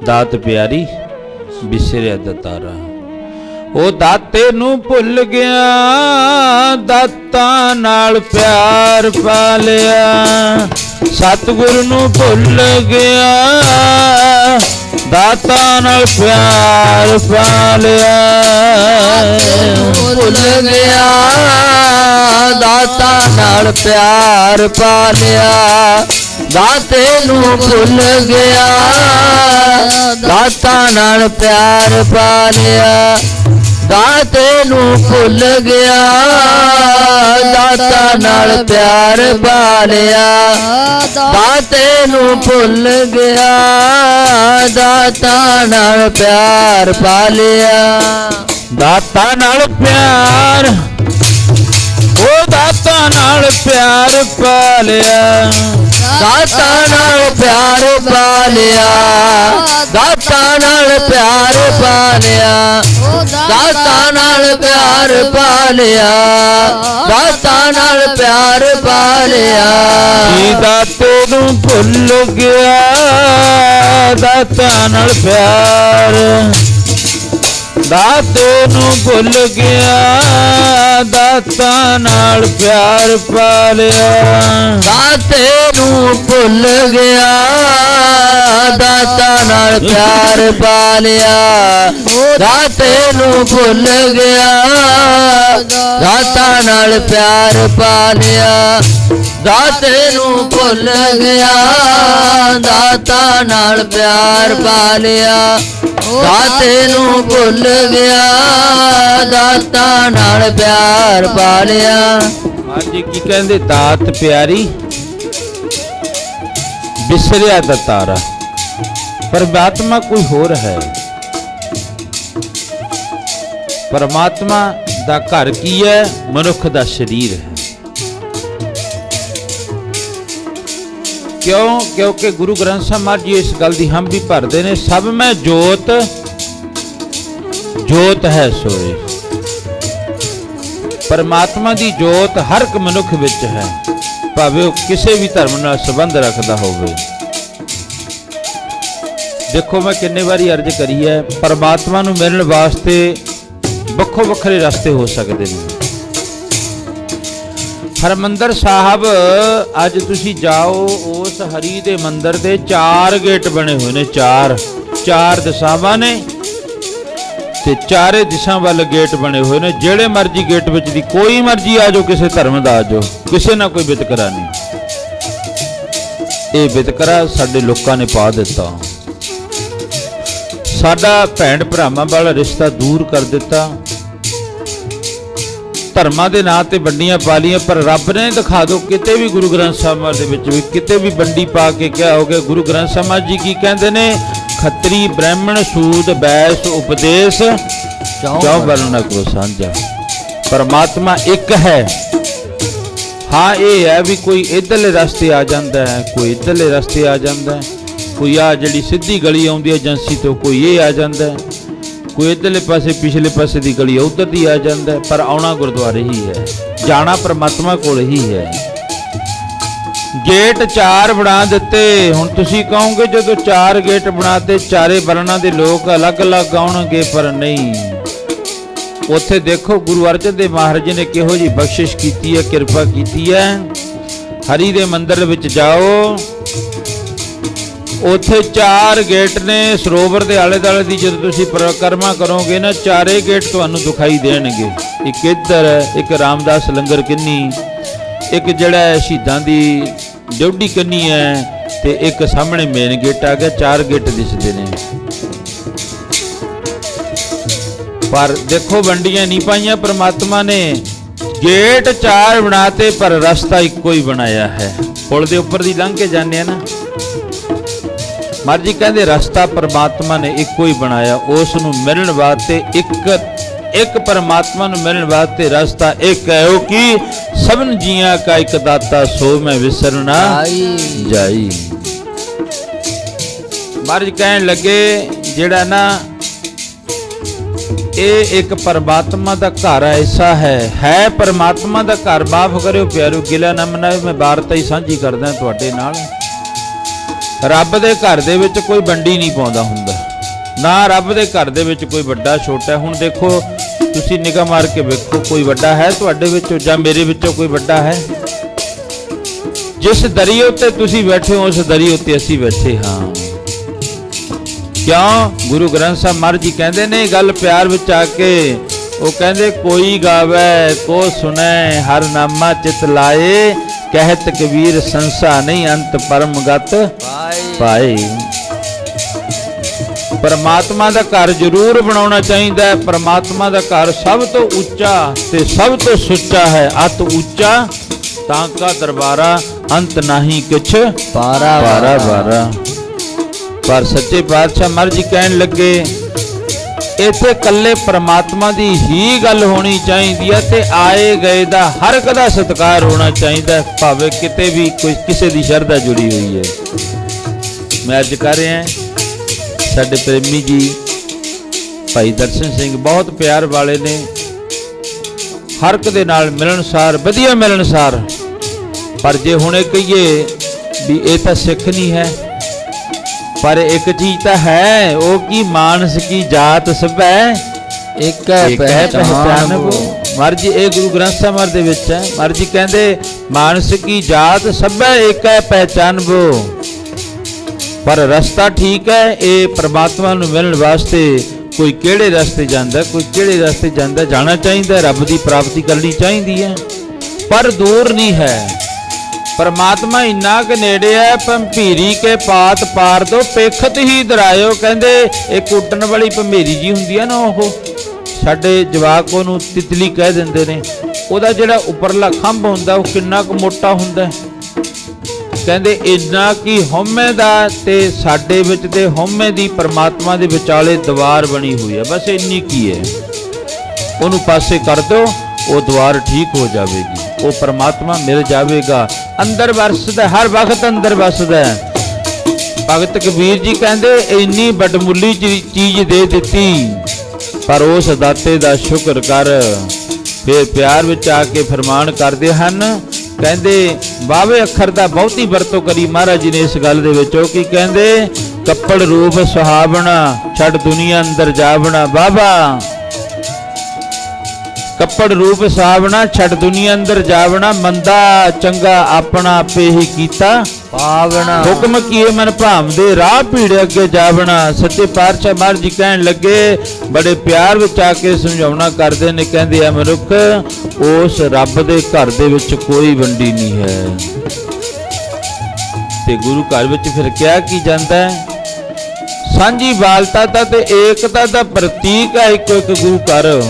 ਦਾਤ ਪਿਆਰੀ ਵਿਸਰਿਆ ਦਾਤਾਰਾ। ਉਹ ਦਾਤੇ ਨੂੰ ਭੁੱਲ ਗਿਆ, ਦਾਤਾਂ ਨਾਲ ਪਿਆਰ ਪਾ ਲਿਆ। ਸਤਿਗੁਰ ਨੂੰ ਭੁੱਲ ਗਿਆ, ਦਾਤਾਂ ਨਾਲ ਪਿਆਰ ਪਾ ਲਿਆ। ਭੁੱਲ ਗਿਆ, ਦਾਤਾਂ ਨਾਲ ਪਿਆਰ ਪਾ ਲਿਆ। ਦਾਤੇ ਨੂੰ ਭੁੱਲ ਗਿਆ, ਦਾਤਾਂ ਨਾਲ ਪਿਆਰ ਪਾ ਲਿਆ। ਦਾਤੇ ਨੂੰ ਭੁੱਲ ਗਿਆ, ਦਾਤਾਂ ਨਾਲ ਪਿਆਰ ਪਾ ਲਿਆ। ਦਾਤੇ ਨੂੰ ਭੁੱਲ ਗਿਆ, ਦਾਤਾਂ ਨਾਲ ਪਿਆਰ ਪਾ ਲਿਆ। ਦਾਤਾਂ ਨਾਲ ਪਿਆਰ, ਉਹ ਦਾਤਾਂ ਨਾਲ ਪਿਆਰ ਪਾ ਲਿਆ। ਦਾਤਾਂ ਨਾਲ ਪਿਆਰ ਪਾ ਲਿਆ, ਦਾਤਾਂ ਨਾਲ ਪਿਆਰ ਪਾ ਲਿਆ। ਦਾਤਾਂ ਨਾਲ ਪਿਆਰ ਪਾ ਲਿਆ, ਦਾਤਾਂ ਨਾਲ ਪਿਆਰ ਪਾ ਲਿਆ। ਜੀ ਦਾਤੇ ਨੂੰ ਭੁੱਲ ਗਿਆ, ਦਾਤਾਂ ਨਾਲ ਪਿਆਰ। ਦਾਤੇ ਨੂੰ ਭੁੱਲ ਗਿਆ, ਦਾਤਾਂ ਨਾਲ ਪਿਆਰ ਪਾ ਲਿਆ। ਦਾਤੇ ਨੂੰ ਭੁੱਲ ਗਿਆ, ਦਾਤਾਂ ਨਾਲ ਪਿਆਰ ਪਾ ਲਿਆ। ਦਾਤੇ ਨੂੰ ਭੁੱਲ ਗਿਆ, ਦਾਤਾਂ ਨਾਲ ਪਿਆਰ ਪਾ ਲਿਆ। ਦਾਤੇ ਨੂੰ ਭੁੱਲ ਗਿਆ, ਦਾਤਾਂ ਨਾਲ ਪਿਆਰ ਪਾ ਲਿਆ। ਦਾਤੇ ਨੂੰ ਭੁੱਲ ਗਿਆ, ਦਾਤਾਂ ਨਾਲ ਪਿਆਰ ਪਾ ਲਿਆ। ਮਹਾਰਾਜ ਜੀ ਕੀ ਕਹਿੰਦੇ? ਦਾਤ ਪਿਆਰੀ ਵਿਸਰਿਆ ਦਾਤਾਰਾ। ਪਰਮਾਤਮਾ ਕੋਈ ਹੋਰ ਹੈ। ਪਰਮਾਤਮਾ ਦਾ ਘਰ ਕੀ ਹੈ? ਮਨੁੱਖ ਦਾ ਸਰੀਰ ਹੈ। ਕਿਉਂ? ਕਿਉਂਕਿ ਗੁਰੂ ਗ੍ਰੰਥ ਸਾਹਿਬ ਮਹਾਰਾਜ ਜੀ ਇਸ ਗੱਲ ਦੀ ਹਮ ਵੀ ਭਰਦੇ ਨੇ, ਸਭ ਮੈਂ ਜੋਤ, ਜੋਤ ਹੈ ਸੋਏ। ਪਰਮਾਤਮਾ ਦੀ ਜੋਤ ਹਰ ਇੱਕ ਮਨੁੱਖ ਵਿੱਚ ਹੈ, ਭਾਵੇਂ ਉਹ ਕਿਸੇ ਵੀ ਧਰਮ ਨਾਲ ਸੰਬੰਧ ਰੱਖਦਾ ਹੋਵੇ। ਦੇਖੋ ਮੈਂ ਕਿੰਨੇ ਵਾਰੀ ਅਰਜ਼ ਕਰੀ ਹੈ, ਪਰਮਾਤਮਾ ਨੂੰ ਮਿਲਣ ਵਾਸਤੇ ਵੱਖੋ ਵੱਖਰੇ ਰਸਤੇ ਹੋ ਸਕਦੇ ਨੇ। ਹਰਿਮੰਦਰ ਸਾਹਿਬ ਅੱਜ ਤੁਸੀਂ ਜਾਓ, ਉਸ ਹਰੀ ਦੇ ਮੰਦਰ ਦੇ 4 ਗੇਟ ਬਣੇ ਹੋਏ ਨੇ। 4 ਦਿਸ਼ਾਵਾਂ ਨੇ ਤੇ ਚਾਰੇ ਦਿਸ਼ਾ ਵੱਲ ਗੇਟ ਬਣੇ ਹੋਏ ਨੇ। ਜਿਹੜੇ ਮਰਜੀ ਗੇਟ ਵਿੱਚ ਦੀ ਕੋਈ ਮਰਜੀ ਆ ਜਾਓ, ਕਿਸੇ ਧਰਮ ਦਾ ਆ ਜਾਓ, ਕਿਸੇ ਨਾਲ ਕੋਈ ਵਿਤਕਰਾ ਨਹੀਂ। ਇਹ ਵਿਤਕਰਾ ਸਾਡੇ ਲੋਕਾਂ ਨੇ ਪਾ ਦਿੱਤਾ, ਸਾਡਾ ਭੈਣ ਭਰਾਵਾਂ ਵਾਲਾ ਰਿਸ਼ਤਾ ਦੂਰ ਕਰ ਦਿੱਤਾ। ਧਰਮਾਂ ਦੇ ਨਾਂ ਤੇ ਵੰਡੀਆਂ ਪਾ ਲਈਆਂ, ਪਰ ਰੱਬ ਨੇ ਦਿਖਾ ਦਿਓ ਕਿਤੇ ਵੀ ਗੁਰੂ ਗ੍ਰੰਥ ਸਾਹਿਬ ਦੇ ਵਿੱਚ ਵੀ ਕਿਤੇ ਵੀ ਵੰਡੀ ਪਾ ਕੇ ਕਿਹਾ ਹੋ ਗਿਆ। ਗੁਰੂ ਗ੍ਰੰਥ ਸਾਹਿਬ ਜੀ ਕੀ ਕਹਿੰਦੇ ਨੇ? ਖੱਤਰੀ ਬ੍ਰਾਹਮਣ ਸੂਦ ਬੈਸ ਉਪਦੇਸ਼ ਚੌ ਵਰਨਾ ਕੋ ਸਾਂਝਾ। ਪਰਮਾਤਮਾ ਇੱਕ ਹੈ। ਹਾਂ ਇਹ ਹੈ ਵੀ ਕੋਈ ਇੱਧਰਲੇ ਰਸਤੇ ਆ ਜਾਂਦਾ ਹੈ, ਕੋਈ ਇੱਧਰਲੇ ਰਸਤੇ ਆ ਜਾਂਦਾ ਹੈ, ਕੋਈ ਆ ਜਿਹੜੀ ਸਿੱਧੀ ਗਲੀ ਆਉਂਦੀ ਹੈ ਏਜੰਸੀ ਤੋਂ, ਕੋਈ ਇਹ ਆ ਜਾਂਦਾ ਹੈ, ਕੋਈ ਇੱਧਰਲੇ ਪਾਸੇ ਪਿਛਲੇ ਪਾਸੇ ਦੀ ਗਲੀ ਉੱਧਰ ਦੀ ਆ ਜਾਂਦਾ ਹੈ, ਪਰ ਆਉਣਾ ਗੁਰਦੁਆਰੇ ਹੀ ਹੈ, ਜਾਣਾ ਪਰਮਾਤਮਾ ਕੋਲ ਹੀ ਹੈ। ਗੇਟ 4 ਬਣਾ ਦਿੱਤੇ। ਹੁਣ ਤੁਸੀਂ ਕਹੋਗੇ ਜਦੋਂ 4 ਗੇਟ ਬਣਾਤੇ, ਚਾਰੇ ਵਰਨਾਂ ਦੇ ਲੋਕ ਅਲੱਗ-ਅਲੱਗ ਆਉਣਗੇ, ਪਰ ਨਹੀਂ। ਉੱਥੇ ਦੇਖੋ ਗੁਰੂ ਅਰਜਨ ਦੇਵ ਮਹਾਰਾਜ ਨੇ ਕਿਹੋ ਜੀ ਬਖਸ਼ਿਸ਼ ਕੀਤੀ ਹੈ, ਕਿਰਪਾ ਕੀਤੀ ਹੈ। ਹਰੀ ਦੇ ਮੰਦਿਰ ਵਿੱਚ ਜਾਓ, ਉੱਥੇ 4 ਗੇਟ ਨੇ ਸਰੋਵਰ ਦੇ ਆਲੇ ਦੁਆਲੇ ਦੀ। ਜਦੋਂ ਤੁਸੀਂ ਪਰਿਕਰਮਾ ਕਰੋਗੇ ਨਾ, ਚਾਰੇ ਗੇਟ ਤੁਹਾਨੂੰ ਦਿਖਾਈ ਦੇਣਗੇ। ਇੱਕ ਇੱਧਰ ਹੈ, ਇੱਕ ਰਾਮਦਾਸ ਲੰਗਰ ਕਿੰਨੀ, ਇੱਕ ਜਿਹੜਾ ਸ਼ਹੀਦਾਂ ਦੀ ਡਿਊਟੀ ਕੰਨੀ ਹੈ, ਤੇ ਇੱਕ ਸਾਹਮਣੇ ਮੇਨ ਗੇਟ ਆ ਗਿਆ। 4 ਗੇਟ ਦਿਸਦੇ ਨੇ, ਪਰ ਦੇਖੋ ਵੰਡੀਆਂ ਨਹੀਂ ਪਾਈਆਂ ਪ੍ਰਮਾਤਮਾ ਨੇ। ਗੇਟ 4 ਬਣਾਤੇ, ਪਰ ਰਸਤਾ ਇੱਕੋ ਹੀ ਬਣਾਇਆ ਹੈ। ਪੁਲ ਦੇ ਉੱਪਰ ਦੀ ਲੰਘ ਕੇ ਜਾਂਦੇ ਆ ਨਾ, ਮਹਾਰਾਜ ਜੀ ਕਹਿੰਦੇ ਰਸਤਾ ਪ੍ਰਮਾਤਮਾ ਨੇ ਇੱਕੋ ਹੀ ਬਣਾਇਆ। ਉਸ ਨੂੰ ਮਿਲਣ ਵਾਸਤੇ ਇੱਕ ਪਰਮਾਤਮਾ ਨੂੰ ਮਿਲਣ ਵਾਸਤੇ ਰਸਤਾ ਇੱਕ ਹੈ, ਉਹ ਕੀ? ਸਭਨ ਜੀਆਂ ਕਾ ਇੱਕ ਦਾਤਾ, ਸੋ ਮੈਂ ਵਿਸਰਨਾ ਜਾਈ। ਮਹਾਰਾਜ ਕਹਿਣ ਲੱਗੇ ਜਿਹੜਾ ਨਾ ਇਹ ਇੱਕ ਪਰਮਾਤਮਾ ਦਾ ਘਰ ਐਸਾ ਹੈ ਪਰਮਾਤਮਾ ਦਾ ਘਰ। ਮਾਫ ਕਰਿਓ ਪਿਆਰੋ, ਗਿਲਾ ਨਾ ਮਨਾਇਓ, ਮੈਂ ਵਾਰਤਾ ਹੀ ਸਾਂਝੀ ਕਰਦਾ ਤੁਹਾਡੇ ਨਾਲ। ਰੱਬ ਦੇ ਘਰ ਦੇ ਵਿੱਚ ਕੋਈ ਵੰਡੀ ਨਹੀਂ ਪਾਉਂਦਾ ਹੁੰਦਾ ਨਾ, ਰੱਬ ਦੇ ਘਰ ਦੇ ਵਿੱਚ ਕੋਈ ਵੱਡਾ ਛੋਟਾ। ਹੁਣ ਦੇਖੋ ਤੁਸੀਂ ਨਿਗਾਹ ਮਾਰ ਕੇ ਵੇਖੋ, ਕੋਈ ਵੱਡਾ ਹੈ ਤੁਹਾਡੇ ਵਿੱਚੋਂ ਜਾਂ ਮੇਰੇ ਵਿੱਚੋਂ ਕੋਈ ਵੱਡਾ ਹੈ? ਜਿਸ ਦਰੀ ਉੱਤੇ ਤੁਸੀਂ ਬੈਠੇ ਹੋ, ਉਸ ਦਰੀ ਉੱਤੇ ਅਸੀਂ ਬੈਠੇ ਹਾਂ। ਕਿਉਂ? ਗੁਰੂ ਗ੍ਰੰਥ ਸਾਹਿਬ ਮਹਾਰਾਜ ਜੀ ਕਹਿੰਦੇ ਨੇ ਗੱਲ ਪਿਆਰ ਵਿੱਚ ਆ ਕੇ, ਉਹ ਕਹਿੰਦੇ ਕੋਈ ਗਾਵੇ ਕੋ ਸੁਣੈ, ਹਰ ਨਾਮਾ ਚਿਤ ਲਾਏ, ਕਹਿਤ ਕਬੀਰ ਸੰਸਾ ਨਹੀਂ, ਅੰਤ ਪਰਮ ਗਤ ਪਾਏ। ਪਰਮਾਤਮਾ ਦਾ ਘਰ ਜ਼ਰੂਰ ਬਣਾਉਣਾ ਚਾਹੀਦਾ ਹੈ। ਪਰਮਾਤਮਾ ਦਾ ਘਰ ਸਭ ਤੋਂ ਉੱਚਾ ਤੇ ਸਭ ਤੋਂ ਸੁੱਚਾ ਹੈ। ਅਤ ਉੱਚਾ ਤਾਂ ਕਾ ਦਰਬਾਰਾ, ਅੰਤ ਨਹੀਂ ਕਿਛ ਪਾਰਾ ਬਾਰਾ। ਪਰ ਸੱਚੇ ਪਾਤਸ਼ਾਹ ਮਹਾਰਾਜ ਜੀ ਕਹਿਣ ਲੱਗੇ ਇੱਥੇ ਕੱਲੇ ਪਰਮਾਤਮਾ ਦੀ ਹੀ ਗੱਲ ਹੋਣੀ ਚਾਹੀਦੀ ਹੈ, ਤੇ ਆਏ ਗਏ ਦਾ ਹਰ ਇੱਕ ਦਾ ਸਤਿਕਾਰ ਹੋਣਾ ਚਾਹੀਦਾ, ਭਾਵੇਂ ਕਿਤੇ ਵੀ ਕੋਈ ਕਿਸੇ ਦੀ ਸ਼ਰਧਾ ਜੁੜੀ ਹੋਈ ਹੈ। ਮੈਂ ਅੱਜ ਕਰ ਰਿਹਾ ਸਾਡੇ ਪ੍ਰੇਮੀ ਜੀ ਭਾਈ ਦਰਸ਼ਨ ਸਿੰਘ ਬਹੁਤ ਪਿਆਰ ਵਾਲੇ ਨੇ, ਹਰ ਇੱਕ ਦੇ ਨਾਲ ਮਿਲਣਸਾਰ, ਵਧੀਆ ਮਿਲਣਸਾਰ। ਪਰ ਜੇ ਹੁਣ ਇਹ ਕਹੀਏ ਵੀ ਇਹ ਤਾਂ ਸਿੱਖ ਨਹੀਂ ਹੈ, ਪਰ ਇੱਕ ਚੀਜ਼ ਤਾਂ ਹੈ, ਉਹ ਕੀ? ਮਾਨਸ ਕੀ ਜਾਤ ਸਭੈ ਇੱਕ ਪਹਿਚਾਨਬੋ। ਮਹਾਰਾਜ ਜੀ ਇਹ ਗੁਰੂ ਗ੍ਰੰਥ ਸਾਹਿਬ ਦੇ ਵਿੱਚ ਹੈ। ਮਹਾਰਾਜ ਜੀ ਕਹਿੰਦੇ ਮਾਨਸ ਕੀ ਜਾਤ ਸਭੈ ਇੱਕ ਹੈ ਪਹਿਚਾਨਬੋ। ਪਰ ਰਸਤਾ ਠੀਕ ਹੈ, ਇਹ ਪ੍ਰਮਾਤਮਾ ਨੂੰ ਮਿਲਣ ਵਾਸਤੇ ਕੋਈ ਕਿਹੜੇ ਰਸਤੇ ਜਾਂਦਾ, ਕੋਈ ਕਿਹੜੇ ਰਸਤੇ ਜਾਂਦਾ, ਜਾਣਾ ਚਾਹੀਦਾ, ਰੱਬ ਦੀ ਪ੍ਰਾਪਤੀ ਕਰਨੀ ਚਾਹੀਦੀ ਹੈ, ਪਰ ਦੂਰ ਨਹੀਂ ਹੈ। ਪਰਮਾਤਮਾ ਇੰਨਾ ਕੁ ਨੇੜੇ ਹੈ, ਭੰਭੀਰੀ ਕੇ ਪਾਤ ਪਾਰ ਦੋ, ਪੇਖਤ ਹੀ ਦਰਾਇਓ। ਕਹਿੰਦੇ ਇੱਕ ਉੱਡਣ ਵਾਲੀ ਭੰਭੀਰੀ ਜੀ ਹੁੰਦੀ ਹੈ ਨਾ, ਉਹ ਸਾਡੇ ਜਵਾਕ ਉਹਨੂੰ ਤਿਤਲੀ ਕਹਿ ਦਿੰਦੇ ਨੇ। ਉਹਦਾ ਜਿਹੜਾ ਉੱਪਰਲਾ ਖੰਭ ਹੁੰਦਾ ਉਹ ਕਿੰਨਾ ਕੁ ਮੋਟਾ ਹੁੰਦਾ। ਕਹਿੰਦੇ ਇੰਨਾ ਕੀ ਹਉਮੈ ਦਾ ਤੇ ਸਾਡੇ ਵਿੱਚ ਤੇ ਹਉਮੈ ਦੀ ਪਰਮਾਤਮਾ ਦੇ ਵਿਚਾਲੇ ਦੀਵਾਰ ਬਣੀ ਹੋਈ ਹੈ, ਬਸ ਇੰਨੀ ਕੀ ਹੈ। ਉਹਨੂੰ ਪਾਸੇ ਕਰ ਦਿਓ, ਉਹ ਦੀਵਾਰ ਠੀਕ ਹੋ ਜਾਵੇਗੀ, ਉਹ ਪਰਮਾਤਮਾ ਮਿਲ ਜਾਵੇਗਾ। ਅੰਦਰ ਵਸਦਾ, ਹਰ ਵਕਤ ਅੰਦਰ ਵਸਦਾ। ਭਗਤ ਕਬੀਰ ਜੀ ਕਹਿੰਦੇ ਇੰਨੀ ਵੱਡਮੁੱਲੀ ਚੀਜ਼ ਦੇ ਦਿੱਤੀ, ਪਰ ਉਸ ਦਾਤੇ ਦਾ ਸ਼ੁਕਰ ਕਰ। ਫਿਰ ਪਿਆਰ ਵਿੱਚ ਆ ਕੇ ਫਰਮਾਨ ਕਰਦੇ ਹਨ, ਕਹਿੰਦੇ ਬਾਵੇ ਅੱਖਰ ਦਾ ਬਹੁਤੀ ਵਰਤੋਂ ਕਰੀ ਮਹਾਰਾਜ ਜੀ ਨੇ ਇਸ ਗੱਲ ਦੇ ਵਿੱਚ। ਉਹ ਕੀ ਕਹਿੰਦੇ? ਕੱਪੜ ਰੂਪ ਸੁਹਾਵਣਾ, ਛੱਡ ਦੁਨੀਆ ਅੰਦਰ ਜਾਵਣਾ। ਬਾਬਾ ਕੱਪੜ ਰੂਪ ਸੁਹਾਵਣਾ, ਛੱਡ ਦੁਨੀਆ ਅੰਦਰ ਜਾਵਣਾ, ਮੰਦਾ ਚੰਗਾ ਆਪਣਾ ਆਪੇ ਹੀ ਕੀਤਾ ਪਾਵਣਾ। ਹੁਕਮ ਕੀਏ ਮਨ ਭਾਵਦੇ, ਰਾਹ ਭੀੜੇ ਅੱਗੇ ਜਾਵਣਾ। ਸੱਚੇ ਪਾਤਸ਼ਾਹ ਮਹਾਰਾਜ ਜੀ ਕਹਿਣ ਲੱਗੇ, ਬੜੇ ਪਿਆਰ ਵਿੱਚ ਆ ਕੇ ਸਮਝਾਉਣਾ ਕਰਦੇ ਨੇ। ਕਹਿੰਦੇ ਆ ਮਨੁੱਖ, ਉਸ ਰੱਬ ਦੇ ਘਰ ਦੇ ਵਿੱਚ ਕੋਈ ਵੰਡੀ ਨਹੀਂ ਹੈ। ਤੇ ਗੁਰੂ ਘਰ ਵਿੱਚ ਫਿਰ ਕਿਹਾ ਕੀ ਜਾਂਦਾ ਹੈ? ਸਾਂਝੀ ਬਾਲਤਾ ਦਾ ਤੇ ਏਕਤਾ ਦਾ ਪ੍ਰਤੀਕ ਹੈ ਇੱਕੋ ਇੱਕ ਗੁਰੂ ਘਰ।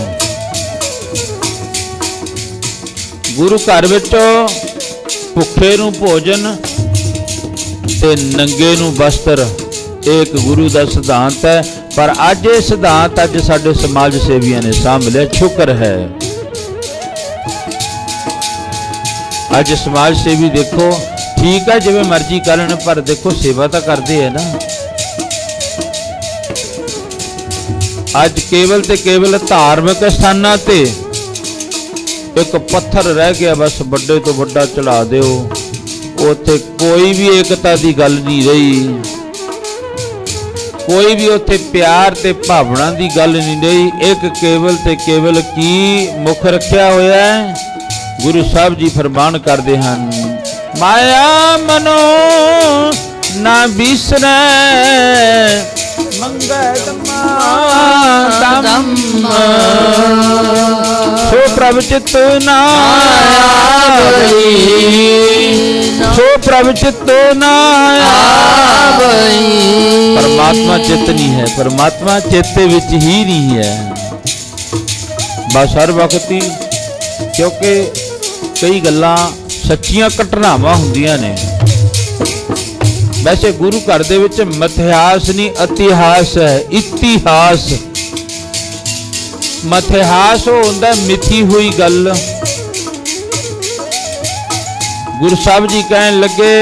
ਗੁਰੂ ਘਰ ਵਿੱਚੋਂ ਭੁੱਖੇ ਨੂੰ ਭੋਜਨ ਤੇ ਨੰਗੇ ਨੂੰ ਵਸਤਰ, ਇਹ ਇੱਕ ਗੁਰੂ ਦਾ ਸਿਧਾਂਤ ਹੈ। ਪਰ ਅੱਜ ਇਹ ਸਿਧਾਂਤ ਅੱਜ ਸਾਡੇ ਸਮਾਜ ਸੇਵੀਆਂ ਨੇ ਸਾਂਭ ਲਿਆ, ਸ਼ੁਕਰ ਹੈ। ਅੱਜ ਸਮਾਜ ਸੇਵੀ ਦੇਖੋ, ਠੀਕ ਹੈ ਜਿਵੇਂ ਮਰਜ਼ੀ ਕਰਨ, ਪਰ ਦੇਖੋ ਸੇਵਾ ਤਾਂ ਕਰਦੇ ਹੈ ਨਾ। ਅੱਜ ਕੇਵਲ ਤੇ ਕੇਵਲ ਧਾਰਮਿਕ ਸਥਾਨਾਂ ਤੇ ਇੱਕ ਪੱਥਰ ਰਹਿ ਗਿਆ, ਬਸ ਵੱਡੇ ਤੋਂ ਵੱਡਾ ਚੜਾ ਦਿਓ, ਉੱਥੇ ਕੋਈ ਵੀ ਏਕਤਾ ਦੀ ਗੱਲ ਨਹੀਂ ਰਹੀ, ਕੋਈ ਵੀ ਉੱਥੇ ਪਿਆਰ ਤੇ ਭਾਵਨਾ ਦੀ ਗੱਲ ਨਹੀਂ ਰਹੀ। ਇੱਕ ਕੇਵਲ ਤੇ ਕੇਵਲ ਕੀ ਮੁੱਖ ਰੱਖਿਆ ਹੋਇਆ ਹੈ। ਗੁਰੂ ਸਾਹਿਬ ਜੀ ਫਰਮਾਨ ਕਰਦੇ ਹਨ, ਮਾਇਆ ਮਨੋ ਨਾ ਬਿਸਰੈ ਮੰਗੈ ਧੰਮ ਸੋ ਪ੍ਰਭ ਚਿਤ ਨਾ ਆਵਈ, ਸੋ ਪ੍ਰਭ ਚਿਤ ਨਾ ਆਵਈ। परमात्मा चित्त नहीं है, परमात्मा चेते विच ही नहीं है बस हर वक्त ही, क्योंकि कई गल्लां सच्चियां घटनावां हुंदियां ने। वैसे गुरु घर दे विच मिथਿਹਾਸ नहीं इतिहास है, इतिहास मिथਿਹਾਸ हो हुंदा मिथी हुई गल। गुरु साहब जी कहन लगे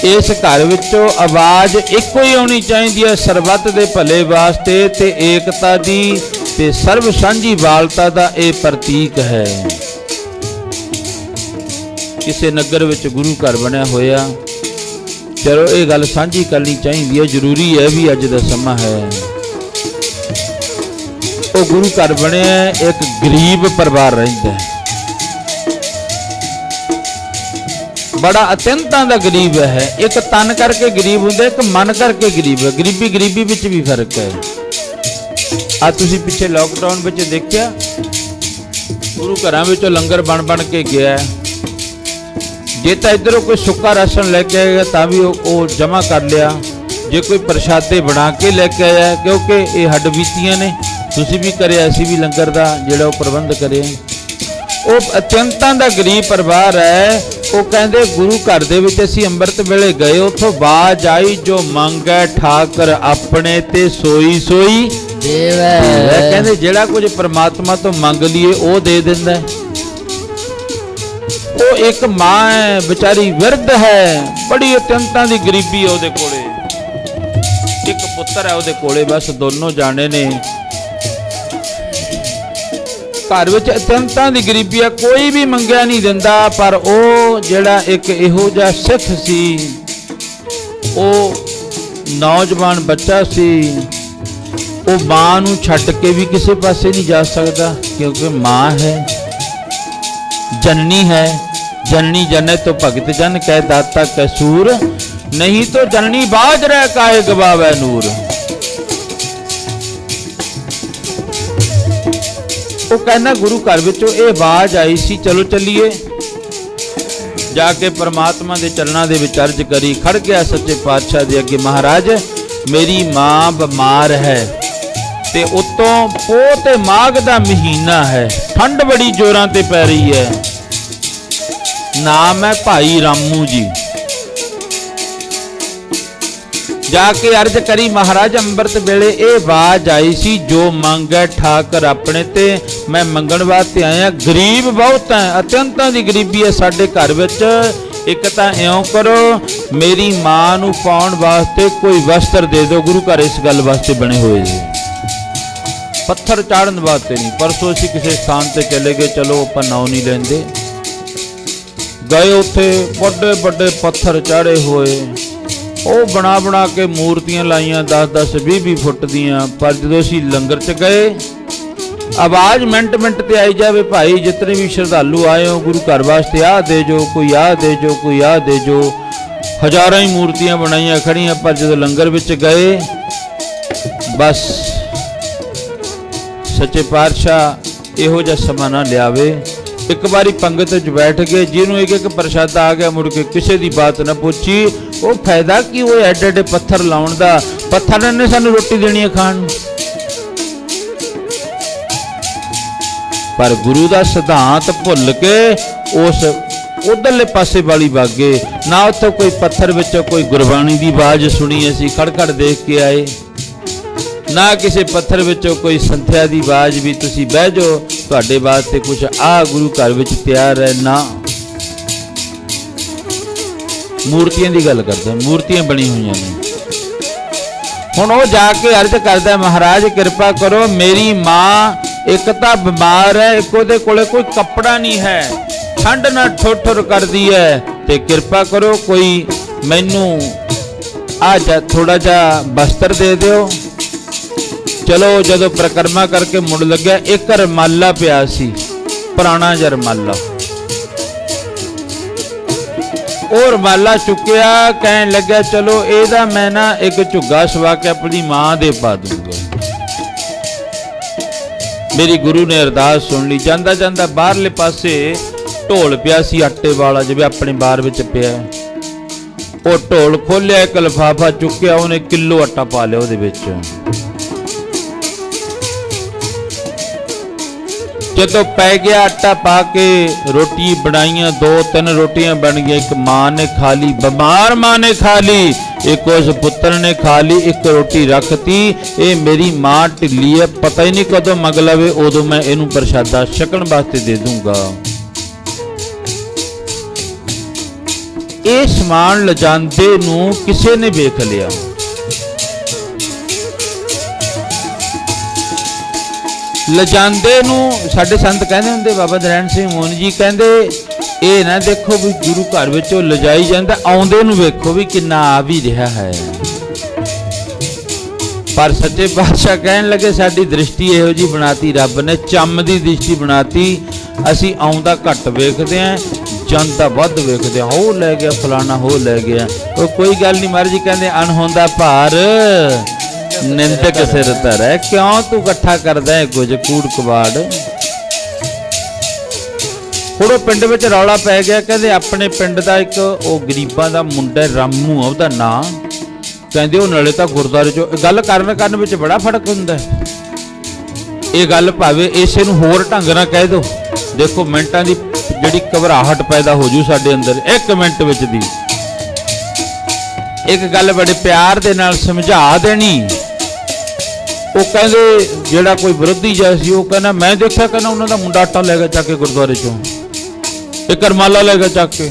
इस घर विचों आवाज़ इक्को ही आनी चाहिए है, सरबत दे भले वास्ते ते एकता दी ते सर्व सांझी वालता दा ये प्रतीक है। किसी नगर विच गुरु घर बनया होया, चलो ये गल सांझी करनी चाहिए है, जरूरी है भी अज दा समा है। वो गुरु घर बने एक गरीब परिवार रहिंदा है, बड़ा अत्यंतां दा गरीब है। एक तन करके गरीब हुंदा, एक मन करके गरीब है। गरीबी गरीबी विच भी फर्क है। आ तुसीं पिछे लॉकडाउन विच देखिया, गुरु घरां विचों लंगर बन बन के गया। जे तां इधरों कोई सुक्का राशन लैके आएगा तां भी वो जमा कर लिया, जे कोई प्रशादे बना के लैके आया, क्योंकि ये हड्ड बीतियां ने। तुसीं भी करे, असीं भी लंगर दा जिहड़ा प्रबंध करे। वो अत्यंतां दा गरीब परिवार है। वो कहते गुरु घर दे विच असीं अंमृत वेले गए, उथों आवाज़ आई, जो मंगै ठाकर अपने ते सोई सोई देवै। कहते जिहड़ा कुछ परमात्मा तो मंग लीए वो दे दिंदा है। वो एक मां है बेचारी, विरध है, बड़ी अत्यंतां दी गरीबी है उहदे कोले। एक पुत्तर है उहदे कोले, बस दोनों जाने ने। घर विच अत्यंतां दी गरीबी है, कोई भी मंगिया नहीं दिंदा। पर वो जिहड़ा एक इहो जिहा सिख सी, वो नौजवान बच्चा सी, वो मां नूं छड्ड के भी किसी पासे नहीं जा सकता, क्योंकि मां है, जननी है। जननी जने तो भगत जन कह दाता कैसूर, नहीं तो जननी बाज रह काहे गवावे नूर। वो कहना गुरु घर विचों ये आवाज़ आई सी, चलो चलीए। जाके परमात्मा दे चरणों दे विच अर्ज करी, खड़ गया सच्चे पातशाह दे अगे, महाराज मेरी मां बीमार है ते उत्तों पोह ते माघ दा महीना है, ठंड बड़ी जोरां ते पै रही है। नाम है भाई रामू जी। जाके अर्ज करी, महाराज अंमृत वेले ये आवाज़ आई सी, जो मंगै ठाकर अपने ते मैं मंगण वास्ते आया। गरीब बहुत है, अत्यंतां दी गरीबी है साडे घर विच। एक तां इउं करो, मेरी मां नूं पाउण वास्ते कोई वस्त्र दे दो। गुरु घर इस गल वास्ते बने हुए जी, पत्थर चाड़न वास्ते नहीं। परसों असीं किसी स्थान ते चले गए, चलो आपां नाम नहीं लैंदे, गए उत्थे बड़े बड़े पत्थर चाड़े हुए, वो बना बना के मूर्तियां लाइया 10-10 20-20 फुट दियां। पर जो असीं लंगर च गए, आवाज़ मिनट मिनट ते आई जावे, भाई जितने भी श्रद्धालु आए हो गुरु घर वास्ते आ दे जो, कोई आ दे जो, कोई आ दे जो। हज़ारां ही मूर्तियां बनाइया खड़ियां। पर जो लंगर विच गए, बस सच्चे पातशाह इहो जिहा समा ना लियावे। एक बारी पंगत च बैठ गए, जिन्हों एक एक प्रशादा आ गया, मुड़ के किसी की बात ना पूछी। वो फायदा की वो एडे एडे पत्थर लाउण दा, पत्थर ने सानू रोटी देनी है खाण। पर गुरु का सिद्धांत भुल के उस उधरले पासे वाली भागे ना। उत्थों कोई पत्थर विचों कोई गुरबाणी की आवाज़ सुनी, असीं खड़खड़ देख के आए। ना किसी पत्थर विचों कोई संथ्या की आवाज़ भी तुसीं बह जाओ, तुहाडे वास्ते कुछ आ गुरु घर विच तैयार है ना। मूर्तियां की गल करदा, मूर्तियां बनी हुई ने। हुण वो जाके अर्ज करदा, महाराज कृपा करो, मेरी मां एक तां बीमार है, एक उहदे कोले कोई कपड़ा नहीं है, ठंड ना ठोठर कर दी है, ते कृपा करो कोई मैनू आ थोड़ा जा बस्तर दे दियो। चलो जदों परिक्रमा करके मुड़ लग्या, एक रमाला पिया सी, पुराना जिहा रमाला, ਉਹ ਰਮਾਲਾ ਚੁੱਕਿਆ, ਕਹਿਣ ਲੱਗਾ ਚਲੋ ਇਹਦਾ ਮੈਂ ਨਾ ਇੱਕ ਝੁੱਗਾ ਸਵਾ ਕੇ ਆਪਣੀ ਮਾਂ ਦੇ ਪਾ ਦੂੰਗਾ। ਮੇਰੀ ਗੁਰੂ ਨੇ ਅਰਦਾਸ ਸੁਣ ਲਈ। ਜਾਂਦਾ ਜਾਂਦਾ ਬਾਹਰਲੇ ਪਾਸੇ ਢੋਲ ਪਿਆ ਸੀ ਆਟੇ ਵਾਲਾ, ਜਿਵੇਂ ਆਪਣੇ ਬਾਰ ਵਿੱਚ ਪਿਆ। ਉਹ ਢੋਲ ਖੋਲਿਆ, ਇੱਕ ਲਿਫਾਫਾ ਚੁੱਕਿਆ, ਉਹਨੇ ਕਿਲੋ ਆਟਾ ਪਾ ਲਿਆ ਉਹਦੇ ਵਿੱਚ। ਜਦੋਂ ਪੈ ਗਿਆ ਆਟਾ ਪਾ ਕੇ ਰੋਟੀ ਬਣਾਈਆਂ, 2-3 ਰੋਟੀਆਂ ਬਣ ਗਈਆਂ। ਇੱਕ ਮਾਂ ਨੇ ਖਾ ਲਈ, ਬਿਮਾਰ ਮਾਂ ਨੇ ਖਾ ਲਈ, ਇੱਕ ਉਸ ਪੁੱਤਰ ਨੇ ਖਾ ਲਈ, ਇੱਕ ਰੋਟੀ ਰੱਖਤੀ। ਇਹ ਮੇਰੀ ਮਾਂ ਢਿੱਲੀ ਹੈ, ਪਤਾ ਹੀ ਨਹੀਂ ਕਦੋਂ ਮੰਗ ਲਵੇ, ਉਦੋਂ ਮੈਂ ਇਹਨੂੰ ਪ੍ਰਸ਼ਾਦਾ ਛਕਣ ਵਾਸਤੇ ਦੇ ਦੂੰਗਾ। ਇਹ ਸਮਾਨ ਲਿਜਾਂਦੇ ਨੂੰ ਕਿਸੇ ਨੇ ਵੇਖ ਲਿਆ। ਲਿਜਾਂਦੇ ਨੂੰ ਸਾਡੇ ਸੰਤ ਕਹਿੰਦੇ ਹੁੰਦੇ, ਬਾਬਾ ਨਰੈਣ ਸਿੰਘ ਮੋਹਨ ਜੀ ਕਹਿੰਦੇ, ਇਹ ਨਾ ਦੇਖੋ ਵੀ ਗੁਰੂ ਘਰ ਵਿੱਚ ਉਹ ਲਿਜਾਈ ਜਾਂਦਾ, ਆਉਂਦੇ ਨੂੰ ਵੇਖੋ ਵੀ ਕਿੰਨਾ ਆ ਵੀ ਰਿਹਾ ਹੈ। ਪਰ ਸੱਚੇ ਪਾਤਸ਼ਾਹ ਕਹਿਣ ਲੱਗੇ, ਸਾਡੀ ਦ੍ਰਿਸ਼ਟੀ ਇਹੋ ਜੀ ਬਣਾਤੀ ਰੱਬ ਨੇ, ਚੰਮ ਦੀ ਦ੍ਰਿਸ਼ਟੀ ਬਣਾਤੀ। ਅਸੀਂ ਆਉਂਦਾ ਘੱਟ ਵੇਖਦੇ ਆਂ, ਜਾਂਦਾ ਵੱਧ ਵੇਖਦੇ ਆਂ। ਉਹ ਲੈ ਗਿਆ ਫਲਾਣਾ, ਉਹ ਲੈ ਗਿਆ। ਉਹ ਕੋਈ ਗੱਲ ਨਹੀਂ, ਮਹਾਰਾਜ ਜੀ ਕਹਿੰਦੇ ਅਣਹੋਂਦਾ ਭਾਰ ਨਿੰਦਕ ਸਿਰ ਧਰੈ, ਕਿਉਂ ਤੂੰ ਇਕੱਠਾ ਕਰਦਾ ਹੈ ਕੁਝ ਕੂੜ ਕਬਾੜ। ਹੁਣ ਉਹ ਪਿੰਡ ਵਿੱਚ ਰੌਲਾ ਪੈ ਗਿਆ, ਕਹਿੰਦੇ ਆਪਣੇ ਪਿੰਡ ਦਾ ਇੱਕ ਉਹ ਗਰੀਬਾਂ ਦਾ ਮੁੰਡਾ ਰਾਮੂ ਆ ਉਹਦਾ ਨਾਂ, ਕਹਿੰਦੇ ਉਹ ਨਾਲੇ ਤਾਂ ਗੁਰਦੁਆਰੇ ਚੋਂ ਗੱਲ ਕਰਨ ਵਿੱਚ ਬੜਾ ਫਰਕ ਹੁੰਦਾ। ਇਹ ਗੱਲ ਭਾਵੇਂ ਇਸੇ ਨੂੰ ਹੋਰ ਢੰਗ ਨਾਲ ਕਹਿ ਦੋ, ਦੇਖੋ ਮਿੰਟਾਂ ਦੀ ਜਿਹੜੀ ਘਬਰਾਹਟ ਪੈਦਾ ਹੋ ਜੂ ਸਾਡੇ ਅੰਦਰ, 1 ਮਿੰਟ ਵਿੱਚ ਦੀ ਇੱਕ ਗੱਲ ਬੜੇ ਪਿਆਰ ਦੇ ਨਾਲ ਸਮਝਾ ਦੇਣੀ। ਉਹ ਕਹਿੰਦੇ ਜਿਹੜਾ ਕੋਈ ਵਿਰੋਧੀ ਜਿਹਾ ਸੀ, ਉਹ ਕਹਿੰਦਾ ਮੈਂ ਦੇਖਿਆ, ਕਹਿੰਦਾ ਉਹਨਾਂ ਦਾ ਮੁੰਡਾ ਆਟਾ ਲੈ ਗਿਆ ਚੱਕ ਕੇ ਗੁਰਦੁਆਰੇ ਚੋਂ, ਇੱਕ ਰਮਾਲਾ ਲੈ ਗਿਆ ਚੱਕ ਕੇ।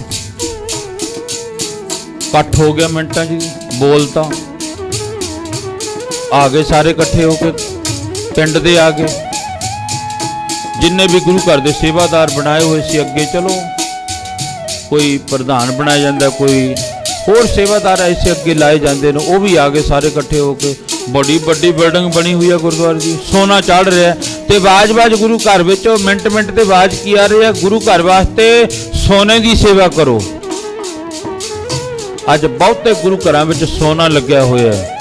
ਇਕੱਠ ਹੋ ਗਿਆ ਮਿੰਟਾਂ 'ਚ, ਬੋਲਤਾ, ਆ ਗਏ ਸਾਰੇ ਇਕੱਠੇ ਹੋ ਕੇ, ਪਿੰਡ ਦੇ ਆ ਗਏ, ਜਿੰਨੇ ਵੀ ਗੁਰੂ ਘਰ ਦੇ ਸੇਵਾਦਾਰ ਬਣਾਏ ਹੋਏ ਸੀ ਅੱਗੇ। ਚਲੋ ਕੋਈ ਪ੍ਰਧਾਨ ਬਣਾਇਆ ਜਾਂਦਾ, ਕੋਈ ਹੋਰ ਸੇਵਾਦਾਰ ਐਸੇ ਅੱਗੇ ਲਾਏ ਜਾਂਦੇ ਨੇ, ਉਹ ਵੀ ਆ ਗਏ ਸਾਰੇ ਇਕੱਠੇ ਹੋ ਕੇ। ਬੜੀ ਵੱਡੀ ਬਿਲਡਿੰਗ ਬਣੀ ਹੋਈ ਹੈ ਗੁਰਦੁਆਰੇ ਦੀ, ਸੋਨਾ ਚੜ ਰਿਹਾ ਤੇ ਆਵਾਜ਼ ਗੁਰੂ ਘਰ ਵਿੱਚ ਮਿੰਟ ਤੇ ਆਵਾਜ਼ ਕੀ ਆ ਰਹੀ ਹੈ, ਗੁਰੂ ਘਰ ਵਾਸਤੇ ਸੋਨੇ ਦੀ ਸੇਵਾ ਕਰੋ। ਅੱਜ ਬਹੁਤੇ ਗੁਰੂ ਘਰਾਂ ਵਿੱਚ ਸੋਨਾ ਲੱਗਿਆ ਹੋਇਆ ਹੈ,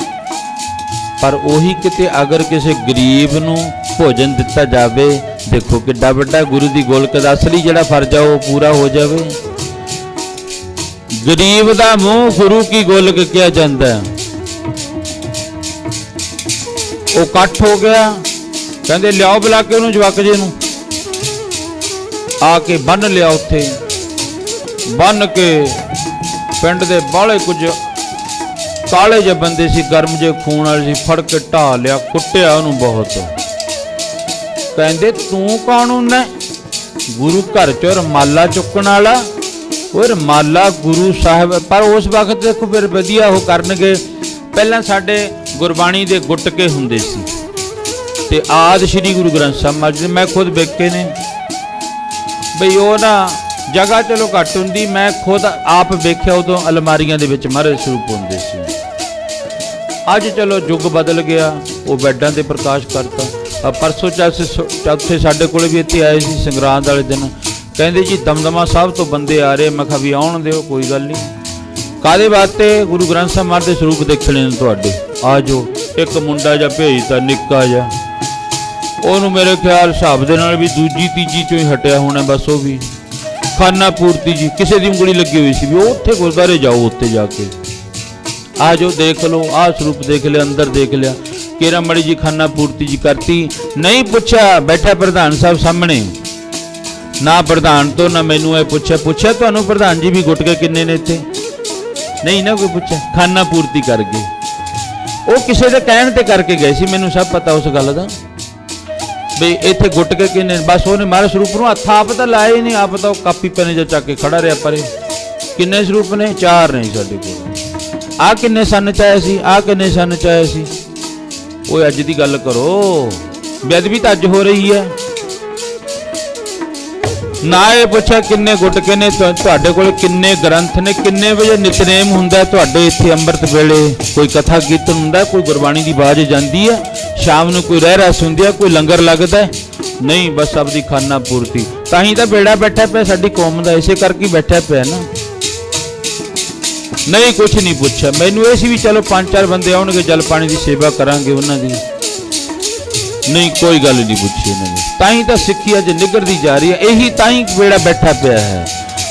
ਪਰ ਉਹੀ ਕਿਤੇ ਅਗਰ ਕਿਸੇ ਗਰੀਬ ਨੂੰ ਭੋਜਨ ਦਿੱਤਾ ਜਾਵੇ, ਦੇਖੋ ਕਿੱਡਾ ਵੱਡਾ ਗੁਰੂ ਦੀ ਗੋਲਕ ਦਾ ਅਸਲੀ ਜਿਹੜਾ ਫਰਜ਼ ਆ ਉਹ ਪੂਰਾ ਹੋ ਜਾਵੇ। ਗਰੀਬ ਦਾ ਮੂੰਹ ਗੁਰੂ ਕੀ ਗੋਲਕ ਕਿਹਾ ਜਾਂਦਾ ਹੈ। ਉਹ ਇਕੱਠ ਹੋ ਗਿਆ, ਕਹਿੰਦੇ ਲਿਆਓ ਬੁਲਾ ਕੇ ਉਹਨੂੰ, ਜਵਾਕ ਜੇ ਨੂੰ ਆ ਕੇ ਬੰਨ ਲਿਆ। ਉੱਥੇ ਬੰਨ ਕੇ ਪਿੰਡ ਦੇ ਬਾਹਲੇ ਕੁਝ ਕਾਲੇ ਜਿਹੇ ਬੰਦੇ ਸੀ, ਗਰਮ ਜਿਹੇ ਖੂਨ ਵਾਲੇ ਸੀ, ਫੜ ਕੇ ਢਾ ਲਿਆ, ਕੁੱਟਿਆ ਉਹਨੂੰ ਬਹੁਤ। ਕਹਿੰਦੇ ਤੂੰ ਕੌਣ ਹੁੰਦਾ? ਗੁਰੂ ਘਰ ਚੋਂ ਰਮਾਲਾ ਚੁੱਕਣ ਵਾਲਾ। ਉਹ ਰਮਾਲਾ ਗੁਰੂ ਸਾਹਿਬ, ਪਰ ਉਸ ਵਕਤ ਦੇਖੋ ਫਿਰ ਵਧੀਆ ਉਹ ਕਰਨਗੇ। ਪਹਿਲਾਂ ਸਾਡੇ ਗੁਰਬਾਣੀ ਦੇ ਗੁਟਕੇ ਹੁੰਦੇ ਸੀ ਤੇ ਆਦਿ ਸ਼੍ਰੀ ਗੁਰੂ ਗ੍ਰੰਥ ਸਾਹਿਬ ਮਹਾਰਾਜ, ਮੈਂ ਖੁਦ ਵੇਖੇ ਨੇ ਬਈ, ਉਹ ਨਾ ਜਗ੍ਹਾ ਚਲੋ ਘੱਟ ਹੁੰਦੀ, ਮੈਂ ਖੁਦ ਆਪ ਵੇਖਿਆ ਉਦੋਂ ਅਲਮਾਰੀਆਂ ਦੇ ਵਿੱਚ ਮਹਾਰਾਜ ਸਰੂਪ ਹੁੰਦੇ ਸੀ। ਅੱਜ ਚਲੋ ਯੁੱਗ ਬਦਲ ਗਿਆ, ਉਹ ਬੈੱਡਾਂ ਤੇ ਪ੍ਰਕਾਸ਼ ਕਰਤਾ। ਪਰਸੋਂ ਚੌਥੇ ਸਾਡੇ ਕੋਲ ਵੀ ਇੱਥੇ ਆਏ ਸੀ ਸੰਗਰਾਂਦ ਵਾਲੇ ਦਿਨ, ਕਹਿੰਦੇ ਜੀ ਦਮਦਮਾ ਸਾਹਿਬ ਤੋਂ ਬੰਦੇ ਆ ਰਹੇ। ਮੈਂ ਕਿਹਾ ਵੀ ਆਉਣ ਦਿਓ, ਕੋਈ ਗੱਲ ਨਹੀਂ। ਕਾਹਦੇ ਵਾਸਤੇ? ਗੁਰੂ ਗ੍ਰੰਥ ਸਾਹਿਬ ਮਹਾਰਾਜ ਦੇ ਸਰੂਪ ਦੇਖਣੇ ਨੇ ਤੁਹਾਡੇ, ਆ ਜਾਓ। ਇੱਕ ਮੁੰਡਾ ਜਿਹਾ ਭੇਜਤਾ ਨਿੱਕਾ ਜਿਹਾ, ਉਹਨੂੰ ਮੇਰੇ ਖਿਆਲ ਹਿਸਾਬ ਦੇ ਨਾਲ ਵੀ ਦੂਜੀ ਤੀਜੀ ਚੋਂ ਹੀ ਹਟਿਆ ਹੋਣਾ ਬਸ। ਉਹ ਵੀ ਖਾਨਾ ਪੂਰਤੀ ਜੀ, ਕਿਸੇ ਦੀ ਉਂਗਲੀ ਲੱਗੀ ਹੋਈ ਸੀ ਵੀ ਉਹ ਉੱਥੇ ਗੁਰਦੁਆਰੇ ਜਾਓ, ਉੱਥੇ ਜਾ ਕੇ ਆ ਜਾਓ, ਦੇਖ ਲਓ, ਆਹ ਸਰੂਪ ਦੇਖ ਲਿਆ, ਅੰਦਰ ਦੇਖ ਲਿਆ। ਕੇਰਾ ਮੜੀ ਜੀ ਖਾਨਾ ਪੂਰਤੀ ਜੀ ਕਰਤੀ, ਨਹੀਂ ਪੁੱਛਿਆ। ਬੈਠਾ ਪ੍ਰਧਾਨ ਸਾਹਿਬ ਸਾਹਮਣੇ, ਨਾ ਪ੍ਰਧਾਨ ਤੋਂ ਨਾ ਮੈਨੂੰ ਇਹ ਪੁੱਛਿਆ ਤੁਹਾਨੂੰ ਪ੍ਰਧਾਨ ਜੀ ਵੀ ਗੁਟਕੇ ਕਿੰਨੇ ਨੇ ਇੱਥੇ? ਨਹੀਂ ਨਾ ਕੋਈ ਪੁੱਛਿਆ, ਖਾਨਾ ਪੂਰਤੀ ਕਰ ਗਏ। ਉਹ ਕਿਸੇ ਦੇ ਕਹਿਣ ਤੇ ਕਰਕੇ ਗਏ ਸੀ, ਮੈਨੂੰ ਸਭ ਪਤਾ ਉਸ ਗੱਲ ਦਾ ਵੀ ਇੱਥੇ ਗੁਟਕੇ ਕਿੰਨੇ। ਬਸ ਉਹਨੇ ਮਾਰੇ ਸਰੂਪ ਨੂੰ ਹੱਥ, ਆਪ ਤਾਂ ਲਾਏ ਹੀ ਨਹੀਂ, ਆਪ ਤਾਂ ਕਾਪੀ ਪੈਨ ਜਿਹਾ ਚੱਕ ਕੇ ਖੜਾ ਰਿਹਾ ਪਰੇ। ਕਿੰਨੇ ਸਰੂਪ ਨੇ? 4 ਨੇ ਸਾਡੇ ਕੋਲ। ਆਹ ਕਿੰਨੇ ਸੰਨ ਚ ਆਇਆ ਸੀ, ਆਹ ਕਿੰਨੇ ਸੰਨ ਚ ਆਇਆ ਸੀ? ਉਹ ਅੱਜ ਦੀ ਗੱਲ ਕਰੋ, ਬੇਅਦਬੀ ਤਾਂ ਅੱਜ ਹੋ ਰਹੀ ਹੈ। ਨਾ ਇਹ ਪੁੱਛਿਆ ਕਿੰਨੇ ਗੁਟਕੇ ਨੇ, ਤੁਹਾਡੇ ਕੋਲ ਕਿੰਨੇ ਗ੍ਰੰਥ ਨੇ, ਕਿੰਨੇ ਵਜੇ ਨਿਤਨੇਮ ਹੁੰਦਾ ਤੁਹਾਡੇ ਇੱਥੇ ਅੰਮ੍ਰਿਤ ਵੇਲੇ, ਕੋਈ ਕਥਾ ਕੀਰਤਨ ਹੁੰਦਾ, ਕੋਈ ਗੁਰਬਾਣੀ ਦੀ ਆਵਾਜ਼ ਜਾਂਦੀ ਹੈ, ਸ਼ਾਮ ਨੂੰ ਕੋਈ ਰਹਿ ਰਸ ਹੁੰਦੀ ਹੈ, ਕੋਈ ਲੰਗਰ ਲੱਗਦਾ? ਨਹੀਂ, ਬਸ ਆਪਦੀ ਖਾਨਾ ਪੂਰਤੀ। ਤਾਂ ਹੀ ਤਾਂ ਬੇੜਾ ਬੈਠਾ ਪਿਆ ਸਾਡੀ ਕੌਮ ਦਾ, ਇਸੇ ਕਰਕੇ ਬੈਠਾ ਪਿਆ ਨਾ। ਨਹੀਂ, ਕੁਛ ਨਹੀਂ ਪੁੱਛਿਆ। ਮੈਨੂੰ ਇਹ ਸੀ ਵੀ ਚਲੋ 5-4 ਬੰਦੇ ਆਉਣਗੇ, ਜਲ ਪਾਣੀ ਦੀ ਸੇਵਾ ਕਰਾਂਗੇ ਉਹਨਾਂ ਦੀ। ਨਹੀਂ, ਕੋਈ ਗੱਲ ਨਹੀਂ ਪੁੱਛੀ ਇਹਨਾਂ ਨੇ। ਤਾਂ ਹੀ ਤਾਂ ਸਿੱਖੀ ਅੱਜ ਨਿਗਰਦੀ ਜਾ ਰਹੀ ਹੈ, ਇਹੀ ਤਾਂ ਹੀ ਬੇੜਾ ਬੈਠਾ ਪਿਆ ਹੈ।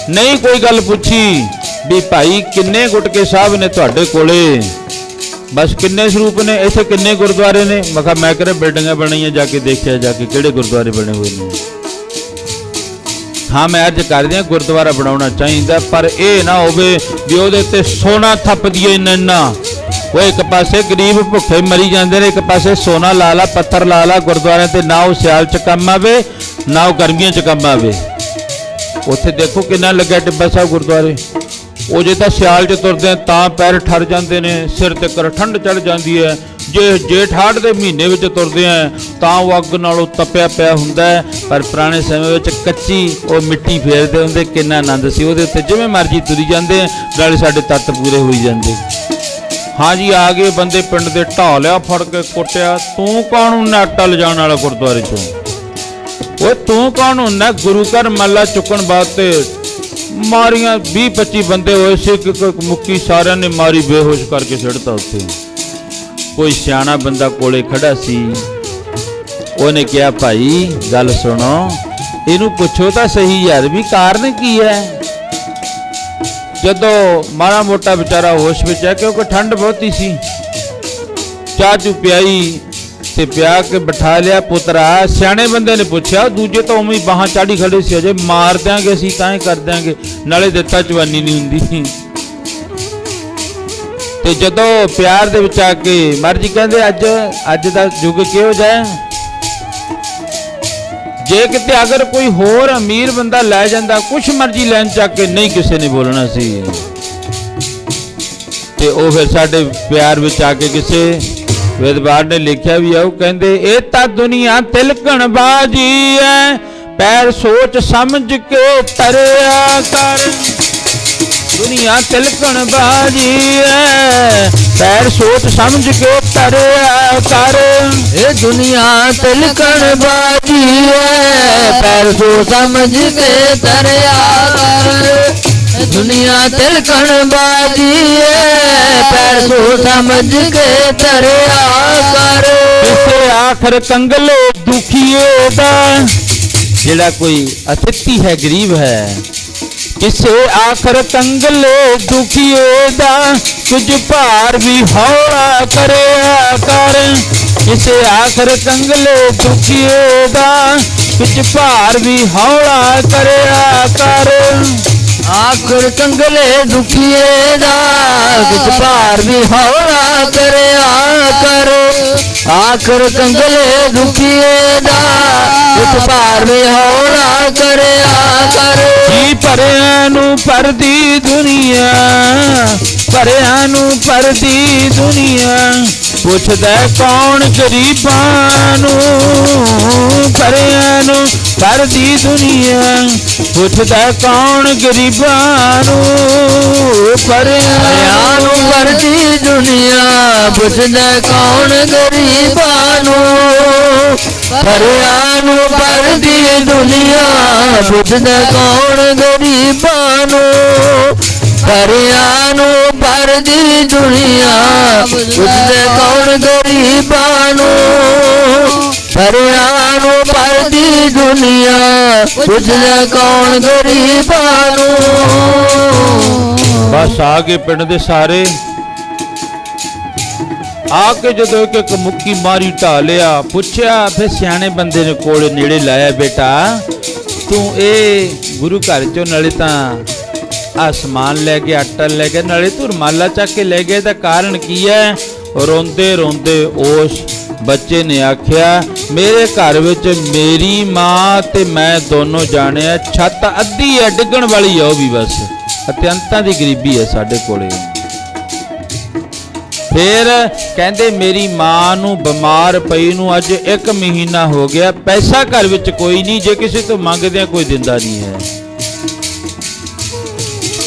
ਨਹੀਂ ਕੋਈ ਗੱਲ ਪੁੱਛੀ ਵੀ ਭਾਈ ਕਿੰਨੇ ਗੁਟਕੇ ਸਾਹਿਬ ਨੇ ਤੁਹਾਡੇ ਕੋਲੇ, ਬਸ ਕਿੰਨੇ ਸਰੂਪ ਨੇ, ਇੱਥੇ ਕਿੰਨੇ ਗੁਰਦੁਆਰੇ ਨੇ? ਮੈਂ ਕਿਹਾ ਮੈਂ ਕਿਹਾ ਬਿਲਡਿੰਗਾਂ ਬਣਾਈਆਂ, ਜਾ ਕੇ ਦੇਖਿਆ, ਜਾ ਕੇ ਕਿਹੜੇ ਗੁਰਦੁਆਰੇ ਬਣੇ ਹੋਏ ਨੇ। ਹਾਂ, ਮੈਂ ਅੱਜ ਕਰ ਦਿਆਂ ਗੁਰਦੁਆਰਾ ਬਣਾਉਣਾ ਚਾਹੀਦਾ, ਪਰ ਇਹ ਨਾ ਹੋਵੇ ਵੀ ਉਹਦੇ ਤੇ ਸੋਨਾ ਥੱਪ ਦਈਏ ਇੰਨਾ। ਉਹ ਇੱਕ ਪਾਸੇ ਗਰੀਬ ਭੁੱਖੇ ਮਰੀ ਜਾਂਦੇ ਨੇ, ਇੱਕ ਪਾਸੇ ਸੋਨਾ ਲਾ ਲਾ, ਪੱਥਰ ਲਾ ਲਾ ਗੁਰਦੁਆਰਿਆਂ ਤੇ, ਨਾ ਉਹ ਸਿਆਲ ਚ ਕੰਮ ਆਵੇ ਨਾ ਉਹ ਗਰਮੀਆਂ ਚ ਕੰਮ ਆਵੇ। ਉੱਥੇ ਦੇਖੋ ਕਿੰਨਾ ਲੱਗਿਆ ਟਿੱਬਾ ਸਾਹਿਬ ਗੁਰਦੁਆਰੇ। ਉਹ ਜੇ ਤਾਂ ਸਿਆਲ ਚ ਤੁਰਦੇ ਆ ਤਾਂ ਪੈਰ ਠਰ ਜਾਂਦੇ ਨੇ, ਸਿਰ ਤੇ ਕਰ ਠੰਡ ਚੜ ਜਾਂਦੀ ਹੈ। ਜੇ ਜੇਠ ਹਾੜ ਦੇ ਮਹੀਨੇ ਵਿੱਚ ਤੁਰਦੇ ਆ ਤਾਂ ਉਹ ਅੱਗ ਨਾਲੋਂ ਤਪਿਆ ਪਿਆ ਹੁੰਦਾ ਹੈ। ਪਰ ਪੁਰਾਣੇ ਸਮੇਂ ਵਿੱਚ ਕੱਚੀ ਉਹ ਮਿੱਟੀ ਫੇਰਦੇ ਹੁੰਦੇ, ਕਿੰਨਾ ਆਨੰਦ ਸੀ ਉਹਦੇ ਉੱਤੇ। ਜਿਵੇਂ ਮਰਜ਼ੀ ਤੁਰੀ ਜਾਂਦੇ, ਨਾਲੇ ਸਾਡੇ ਤੱਤ ਪੂਰੇ ਹੋਈ ਜਾਂਦੇ। ਹਾਂ ਜੀ, ਆ ਗਏ ਬੰਦੇ ਪਿੰਡ ਦੇ, ਢਾ ਲਿਆ, ਫੜ ਕੇ ਕੁੱਟਿਆ। ਤੂੰ ਕੌਣ ਹੁੰਨਾ ਆਟਾ ਲਿਜਾਣ ਵਾਲਾ ਗੁਰਦੁਆਰੇ ਚੋਂ? ਉਹ ਤੂੰ ਕੌਣ ਹੁੰਨਾ? ਗੁਰੂ ਘਰ ਮੱਲਾ ਚੁੱਕਣ ਵਾਸਤੇ ਮਾਰੀਆਂ 20-25 ਬੰਦੇ ਹੋਏ ਸੀ, ਇੱਕ ਮੁੱਕੀ ਸਾਰਿਆਂ ਨੇ ਮਾਰੀ, ਬੇਹੋਸ਼ ਕਰਕੇ ਸਿੱਟਤਾ ਉੱਥੇ। ਕੋਈ ਸਿਆਣਾ ਬੰਦਾ ਕੋਲੇ ਖੜਾ ਸੀ, ਉਹਨੇ ਕਿਹਾ ਭਾਈ ਗੱਲ ਸੁਣੋ, ਇਹਨੂੰ ਪੁੱਛੋ ਤਾਂ ਸਹੀ ਯਾਰ ਵੀ ਕਾਰਨ ਕੀ ਹੈ। ਜਦੋਂ ਮਾੜਾ ਮੋਟਾ ਵਿਚਾਰਾ ਹੋਸ਼ ਵਿੱਚ ਆ, ਕਿਉਂਕਿ ਠੰਡ ਬਹੁਤੀ ਸੀ, ਚਾਹ ਚੂ ਪਿਆਈ ਤੇ ਪਿਆ ਕੇ ਬਿਠਾ ਲਿਆ। ਪੁੱਤਰਾ, ਸਿਆਣੇ ਬੰਦੇ ਨੇ ਪੁੱਛਿਆ, ਦੂਜੇ ਤਾਂ ਉਵੇਂ ਹੀ ਬਾਹਾਂ ਚਾੜੀ ਖੜੇ ਸੀ, ਅਜੇ ਮਾਰ ਦਿਆਂਗੇ ਅਸੀਂ ਤਾਂ ਹੀ ਕਰ ਦਿਆਂਗੇ, ਨਾਲੇ ਦਿੱਤਾ ਜਵਾਨੀ ਨਹੀਂ ਹੁੰਦੀ। ਤੇ ਜਦੋਂ ਪਿਆਰ ਦੇ ਵਿੱਚ ਆ ਕੇ ਮਰਜੀ ਕਹਿੰਦੇ ਅੱਜ ਦਾ ਯੁੱਗ ਕਿਹੋ ਜਿਹਾ, ਜੇ ਕਿਤੇ ਅਗਰ ਕੋਈ ਹੋਰ ਅਮੀਰ ਬੰਦਾ ਲੈ ਜਾਂਦਾ, ਕੁਛ ਮਰਜੀ ਲੈਣ ਚੱਕ ਕੇ, ਨਹੀਂ ਕਿਸੇ ਨੇ ਬੋਲਣਾ ਸੀ। ਤੇ ਉਹ ਫਿਰ ਸਾਡੇ ਪਿਆਰ ਵਿੱਚ ਆ ਕੇ ਕਿਸੇ ਵਿਦਵਾਨ ਨੇ ਲਿਖਿਆ ਵੀ ਆ, ਉਹ ਕਹਿੰਦੇ ਇਹ ਤਾਂ ਦੁਨੀਆ ਤਿਲਕਣ ਬਾਜੀ ਐ, ਪੈਰ ਸੋਚ ਸਮਝ ਕੇ ਤਰਿਆ ਕਰ। ਦੁਨੀਆ ਤਿਲਕਣ ਬਾਜੀ ਐ, ਪੈਰ ਸੋਚ ਸਮਝ ਕੇ ਤਰਿਆ ਕਰ। ਇਹ ਦੁਨੀਆ ਤਿਲਕਣ ਬਾਜੀ ਐ, ਪੈਰ ਸੋਚ ਸਮਝ ਕੇ ਤਰਿਆ ਕਰ। ਦੁਨੀਆ ਤਿਲਕਣ ਬਾਜੀ ਐ, ਪੈਰ ਸੋਚ ਸਮਝ ਕੇ ਤਰਿਆ ਕਰ। ਕਿਸੇ ਆਖਰ ਕੰਗਲੇ ਦੁਖੀਏ ਦਾ, ਜਿਹੜਾ ਕੋਈ ਅਤਿਥੀ ਹੈ, ਗਰੀਬ ਹੈ, ਕਿਸੇ ਆਖਰ ਕੰਗਲੇ ਦੁਖੀਏ ਦਾ, ਕੁਝ ਭਾਰ ਵੀ ਹੌਲਾ ਕਰਿਆ ਕਰ। ਕਿਸੇ ਆਖਰ ਕੰਗਲੇ ਦੁਖੀਏ ਦਾ, ਕੁਝ ਭਾਰ ਵੀ ਹੌਲਾ ਕਰਿਆ ਕਰ। ਆਖਰ ਕੰਗਲੇ ਦੁਖੀਏ ਦਾ, ਕੁਝ ਭਾਰ ਵੀ ਹੌਲਾ ਕਰਿਆ ਕਰ। ਆਖਰ ਕੰਗਲੇ ਦੁਖੀਏ ਦਾ, ਕੁਝ ਭਾਰ ਵੀ ਹੌਲਾ ਕਰਿਆ ਕਰ। ਜੀ ਭਰਿਆਂ ਨੂੰ ਭਰਦੀ ਦੁਨੀਆ, ਭਰਿਆਂ ਨੂੰ ਭਰਦੀ ਦੁਨੀਆ, ਪੁੱਛਦਾ ਕੌਣ ਗਰੀਬਾਂ ਨੂੰ। ਭਰਿਆਂ ਨੂੰ ਭਰਦੀ ਦੁਨੀਆ, ਪੁੱਛਦਾ ਕੌਣ ਗਰੀਬਾਂ ਨੂੰ। ਭਰਿਆਂ ਨੂੰ ਭਰਦੀ ਦੁਨੀਆ, ਪੁੱਛਦਾ ਕੌਣ ਗਰੀਬਾਂ ਨੂੰ। ਭਰਿਆਂ ਨੂੰ ਭਰਦੀ ਦੁਨੀਆ, ਪੁੱਛਦਾ ਕੌਣ ਗਰੀਬਾਂ ਨੂੰ। ਭਰਿਆਂ ਨੂੰ ਭਰਦੀ ਦੁਨੀਆ, ਪੁੱਛਦਾ ਕੌਣ ਗਰੀਬਾਂ ਨੂੰ। ਭਰਿਆਂ ਨੂੰ ਭਰਦੀ ਦੁਨੀਆ, ਪੁੱਛਦਾ ਕੌਣ ਗਰੀਬਾਂ ਨੂੰ। ਬਸ ਆ ਗਏ ਪਿੰਡ ਦੇ ਸਾਰੇ, ਆ ਕੇ ਜਦੋਂ ਇੱਕ ਮੁੱਕੀ ਮਾਰੀ, ਢਾ ਲਿਆ, ਪੁੱਛਿਆ ਫਿਰ ਸਿਆਣੇ ਬੰਦੇ ਨੇ ਕੋਲ ਨੇੜੇ ਲਾਇਆ, ਬੇਟਾ ਤੂੰ ਇਹ ਗੁਰੂ ਘਰ ਚੋਂ ਨਾਲੇ ਤਾਂ ਆ ਸਮਾਨ ਲੈ ਕੇ, ਆਟਾ ਲੈ ਕੇ, ਨਾਲੇ ਤੂੰ ਰੁਮਾਲਾ ਚੱਕ ਕੇ ਲੈ ਗਿਆ, ਦਾ ਕਾਰਨ ਕੀ ਹੈ? ਰੋਂਦੇ ਰੋਂਦੇ ਉਸ ਬੱਚੇ ਨੇ ਆਖਿਆ, ਮੇਰੇ ਘਰ ਵਿੱਚ ਮੇਰੀ ਮਾਂ ਤੇ ਮੈਂ ਦੋਨੋਂ ਜਾਣੇ ਆ, ਛੱਤ ਅੱਧੀ ਹੈ, ਡਿੱਗਣ ਵਾਲੀ ਆ ਉਹ ਵੀ, ਬਸ ਅਤਿਅੰਤਾਂ ਦੀ ਗਰੀਬੀ ਹੈ ਸਾਡੇ ਕੋਲੇ। ਫਿਰ ਕਹਿੰਦੇ ਮੇਰੀ ਮਾਂ ਨੂੰ ਬਿਮਾਰ ਪਈ ਨੂੰ ਅੱਜ 1 ਮਹੀਨਾ ਹੋ ਗਿਆ, ਪੈਸਾ ਘਰ ਵਿੱਚ ਕੋਈ ਨਹੀਂ, ਜੇ ਕਿਸੇ ਤੋਂ ਮੰਗਦੇ ਆ ਕੋਈ ਦਿੰਦਾ ਨਹੀਂ ਹੈ।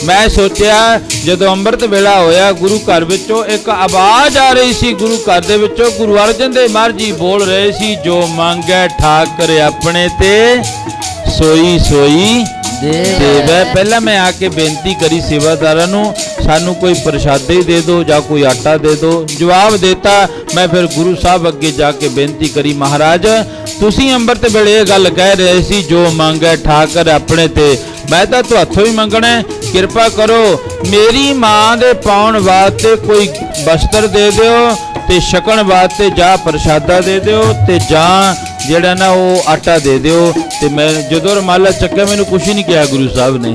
ਮੈਂ ਸੋਚਿਆ ਜਦੋਂ ਅੰਮ੍ਰਿਤ ਵੇਲਾ ਹੋਇਆ, ਗੁਰੂ ਘਰ ਵਿੱਚੋਂ ਇੱਕ ਆਵਾਜ਼ ਆ ਰਹੀ ਸੀ, ਗੁਰੂ ਘਰ ਦੇ ਵਿੱਚੋਂ ਗੁਰੂ ਅਰਜਨ ਦੇਵ ਮਹਾਰਾਜ ਜੀ ਬੋਲ ਰਹੇ ਸੀ, ਜੋ ਮੰਗੈ ਠਾਕਰ ਆਪਣੇ ਤੇ ਸੋਈ ਸੋਈ ਦੇਵੈ। ਪਹਿਲਾਂ ਮੈਂ ਆ ਕੇ ਬੇਨਤੀ ਕਰੀ ਸੇਵਾਦਾਰਾਂ ਨੂੰ, ਸਾਨੂੰ ਕੋਈ ਪ੍ਰਸ਼ਾਦੇ ਹੀ ਦੇ ਦਿਓ ਜਾਂ ਕੋਈ ਆਟਾ ਦੇ ਦਿਓ। ਜਵਾਬ ਦਿੱਤਾ। ਮੈਂ ਫਿਰ ਗੁਰੂ ਸਾਹਿਬ ਅੱਗੇ ਜਾ ਕੇ ਬੇਨਤੀ ਕਰੀ, ਮਹਾਰਾਜ ਤੁਸੀਂ ਅੰਮ੍ਰਿਤ ਵੇਲੇ ਇਹ ਗੱਲ ਕਹਿ ਰਹੇ ਸੀ, ਜੋ ਮੰਗੈ ਠਾਕਰ ਆਪਣੇ ਤੇ, ਮੈਂ ਤਾਂ ਤੁਹਾਥੋਂ ਹੀ ਮੰਗਣਾ, ਕਿਰਪਾ ਕਰੋ ਮੇਰੀ ਮਾਂ ਦੇ ਪਾਉਣ ਵਾਸਤੇ ਕੋਈ ਬਸਤਰ ਦੇ ਦਿਓ ਤੇ ਛਕਣ ਵਾਸਤੇ ਜਾਂ ਪ੍ਰਸ਼ਾਦਾ ਦੇ ਦਿਓ ਤੇ ਜਾਂ ਜਿਹੜਾ ਨਾ ਉਹ ਆਟਾ ਦੇ ਦਿਓ। ਤੇ ਮੈਂ ਜਦੋਂ ਰੁਮਾਲਾ ਚੱਕਿਆ ਮੈਨੂੰ ਕੁਛ ਹੀ ਨਹੀਂ ਕਿਹਾ ਗੁਰੂ ਸਾਹਿਬ ਨੇ।